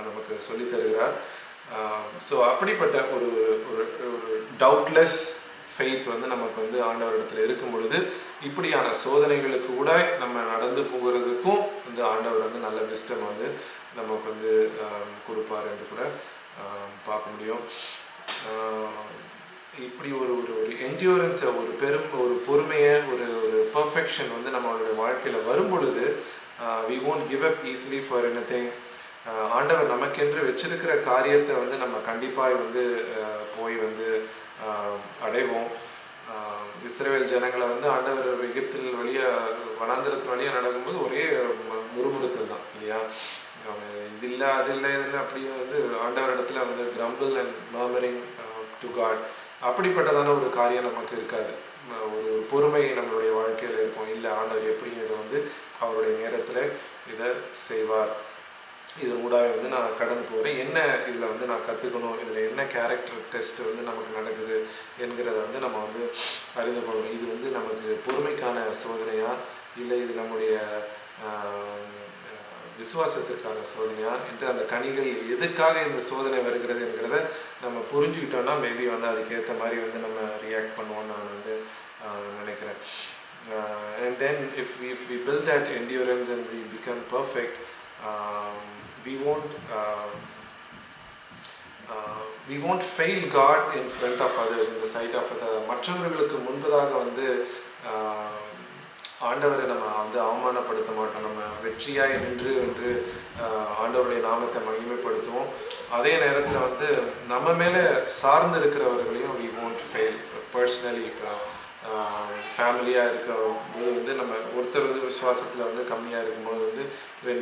நமக்கு சொல்லித் தருகிறார். ஸோ அப்படிப்பட்ட ஒரு ஒரு டவுட்லெஸ் ஃபெய்த் வந்து நமக்கு வந்து ஆண்டவரிடத்தில் இருக்கும் பொழுது இப்படியான சோதனைகளுக்கு கூட நம்ம நடந்து போகிறதுக்கும் வந்து ஆண்டவர் வந்து நல்ல விஸ்டம் வந்து நமக்கு வந்து கொடுப்பார் என்று கூட பார்க்க முடியும். இப்படி ஒரு ஒரு ஒரு என்டியூரன்ஸை, ஒரு பொறுமையை, ஒரு பர்ஃபெக்ஷன் வந்து நம்மளுடைய வாழ்க்கையில் வரும் பொழுது we won't give up easily for anything. ஆண்டவர் நமக்கென்று வச்சிருக்கிற காரியத்தை வந்து நம்ம கண்டிப்பாக வந்து போய் வந்து அடைவோம். இஸ்ரவேல் ஜனங்களை வந்து ஆண்டவர் எகிப்தில் வனாந்திரத்தின் வழியாக நடக்கும்போது ஒரே முறுமுறுத்தல் தான் இல்லையா. இது இல்லை அது இல்லை இதுன்னு அப்படியே வந்து ஆண்டவர் இடத்துல வந்து grumble and murmuring to God அப்படிப்பட்டதான ஒரு காரியம் நமக்கு இருக்காது. ஒரு பொறுமை நம்மளுடைய வாழ்க்கையில் இருக்கும். இல்லை ஆண்டவர் எப்படியும் இதை வந்து அவருடைய நேரத்தில் இதை செய்வார், இதன் ஊடாக வந்து நான் கடந்து போகிறேன், என்ன இதில் வந்து நான் கற்றுக்கணும், இதில் என்ன கேரக்டர் டெஸ்ட் வந்து நமக்கு நடக்குது என்கிறத வந்து நம்ம வந்து அறிந்து கொள்ளணும். இது வந்து நமக்கு பொறுமைக்கான சோதனையா இல்லை இது நம்முடைய விசுவாசத்திற்கான சோதனையா என்று அந்த கனிகள் எதுக்காக இந்த சோதனை வருகிறது என்கிறத நம்ம புரிஞ்சுக்கிட்டோம்னா மேபி வந்து அதுக்கேற்ற மாதிரி வந்து நம்ம ரியாக்ட் பண்ணுவோம்னு நான் வந்து நினைக்கிறேன். And then if we build that endurance and we become perfect, we won't fail God in front of others, in the sight of others. மற்றவர்களுக்கு முன்பதாக வந்து ஆண்டவரை நம்ம வந்து அவமானப்படுத்த மாட்டோம். நம்ம வெற்றியாய் நின்று என்று ஆண்டவருடைய நாமத்தை மகிமைப்படுத்துவோம். அதே நேரத்தில் வந்து நம்ம மேலே சார்ந்து இருக்கிறவர்களையும் we won't fail personally. இப்போ ஃபேமிலியாக இருக்கும்போது வந்து நம்ம ஒருத்தர் வந்து விசுவாசத்தில் வந்து கம்மியாக இருக்கும்போது வந்து when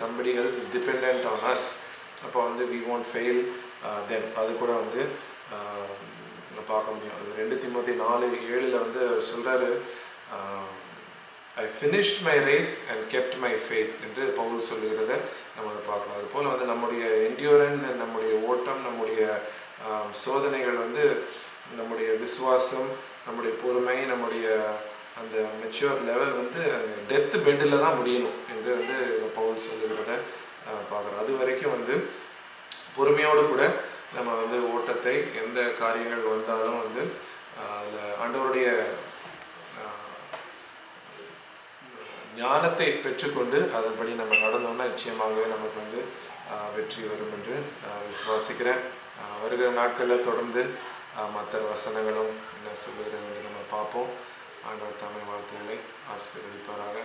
somebody else is dependent on us, அப்போ வந்து we won't fail them. அது கூட வந்து பார்க்க முடியும். அது 2 தீமோத்தேயு 4:7 வந்து சொல்கிறாரு, I finished my race and kept my faith என்று பவுல் சொல்லுகிறத நம்ம அதை பார்க்கலாம். அதுபோல் வந்து நம்முடைய என்டியூரன்ஸ் அண்ட் நம்முடைய ஓட்டம், நம்முடைய சோதனைகள் வந்து நம்முடைய விசுவாசம், நம்முடைய பொறுமை, நம்முடைய அந்த மெச்சூர் லெவல் வந்து டெத் பெட்டில் தான் முடியணும் என்று வந்து பவுல் சொல்லுகிறத பார்க்குறோம். அது வரைக்கும் வந்து பொறுமையோடு கூட நம்ம வந்து ஓட்டத்தை எந்த காரியங்கள் வந்தாலும் வந்து அதில் ஆண்டவருடைய ஞானத்தை பெற்றுக்கொண்டு அதன்படி நம்ம நடந்தோம்னா நிச்சயமாகவே நமக்கு வந்து வெற்றி வரும் என்று விசுவாசிக்கிறேன். வருகிற நாட்களில் தொடர்ந்து மற்ற வசனங்களும் என்ன சொல்லுகிறது என்று நம்ம பார்ப்போம். ஆண்டவர் தாமே வாழ்த்துக்களை ஆசீர்வதிப்பாராக.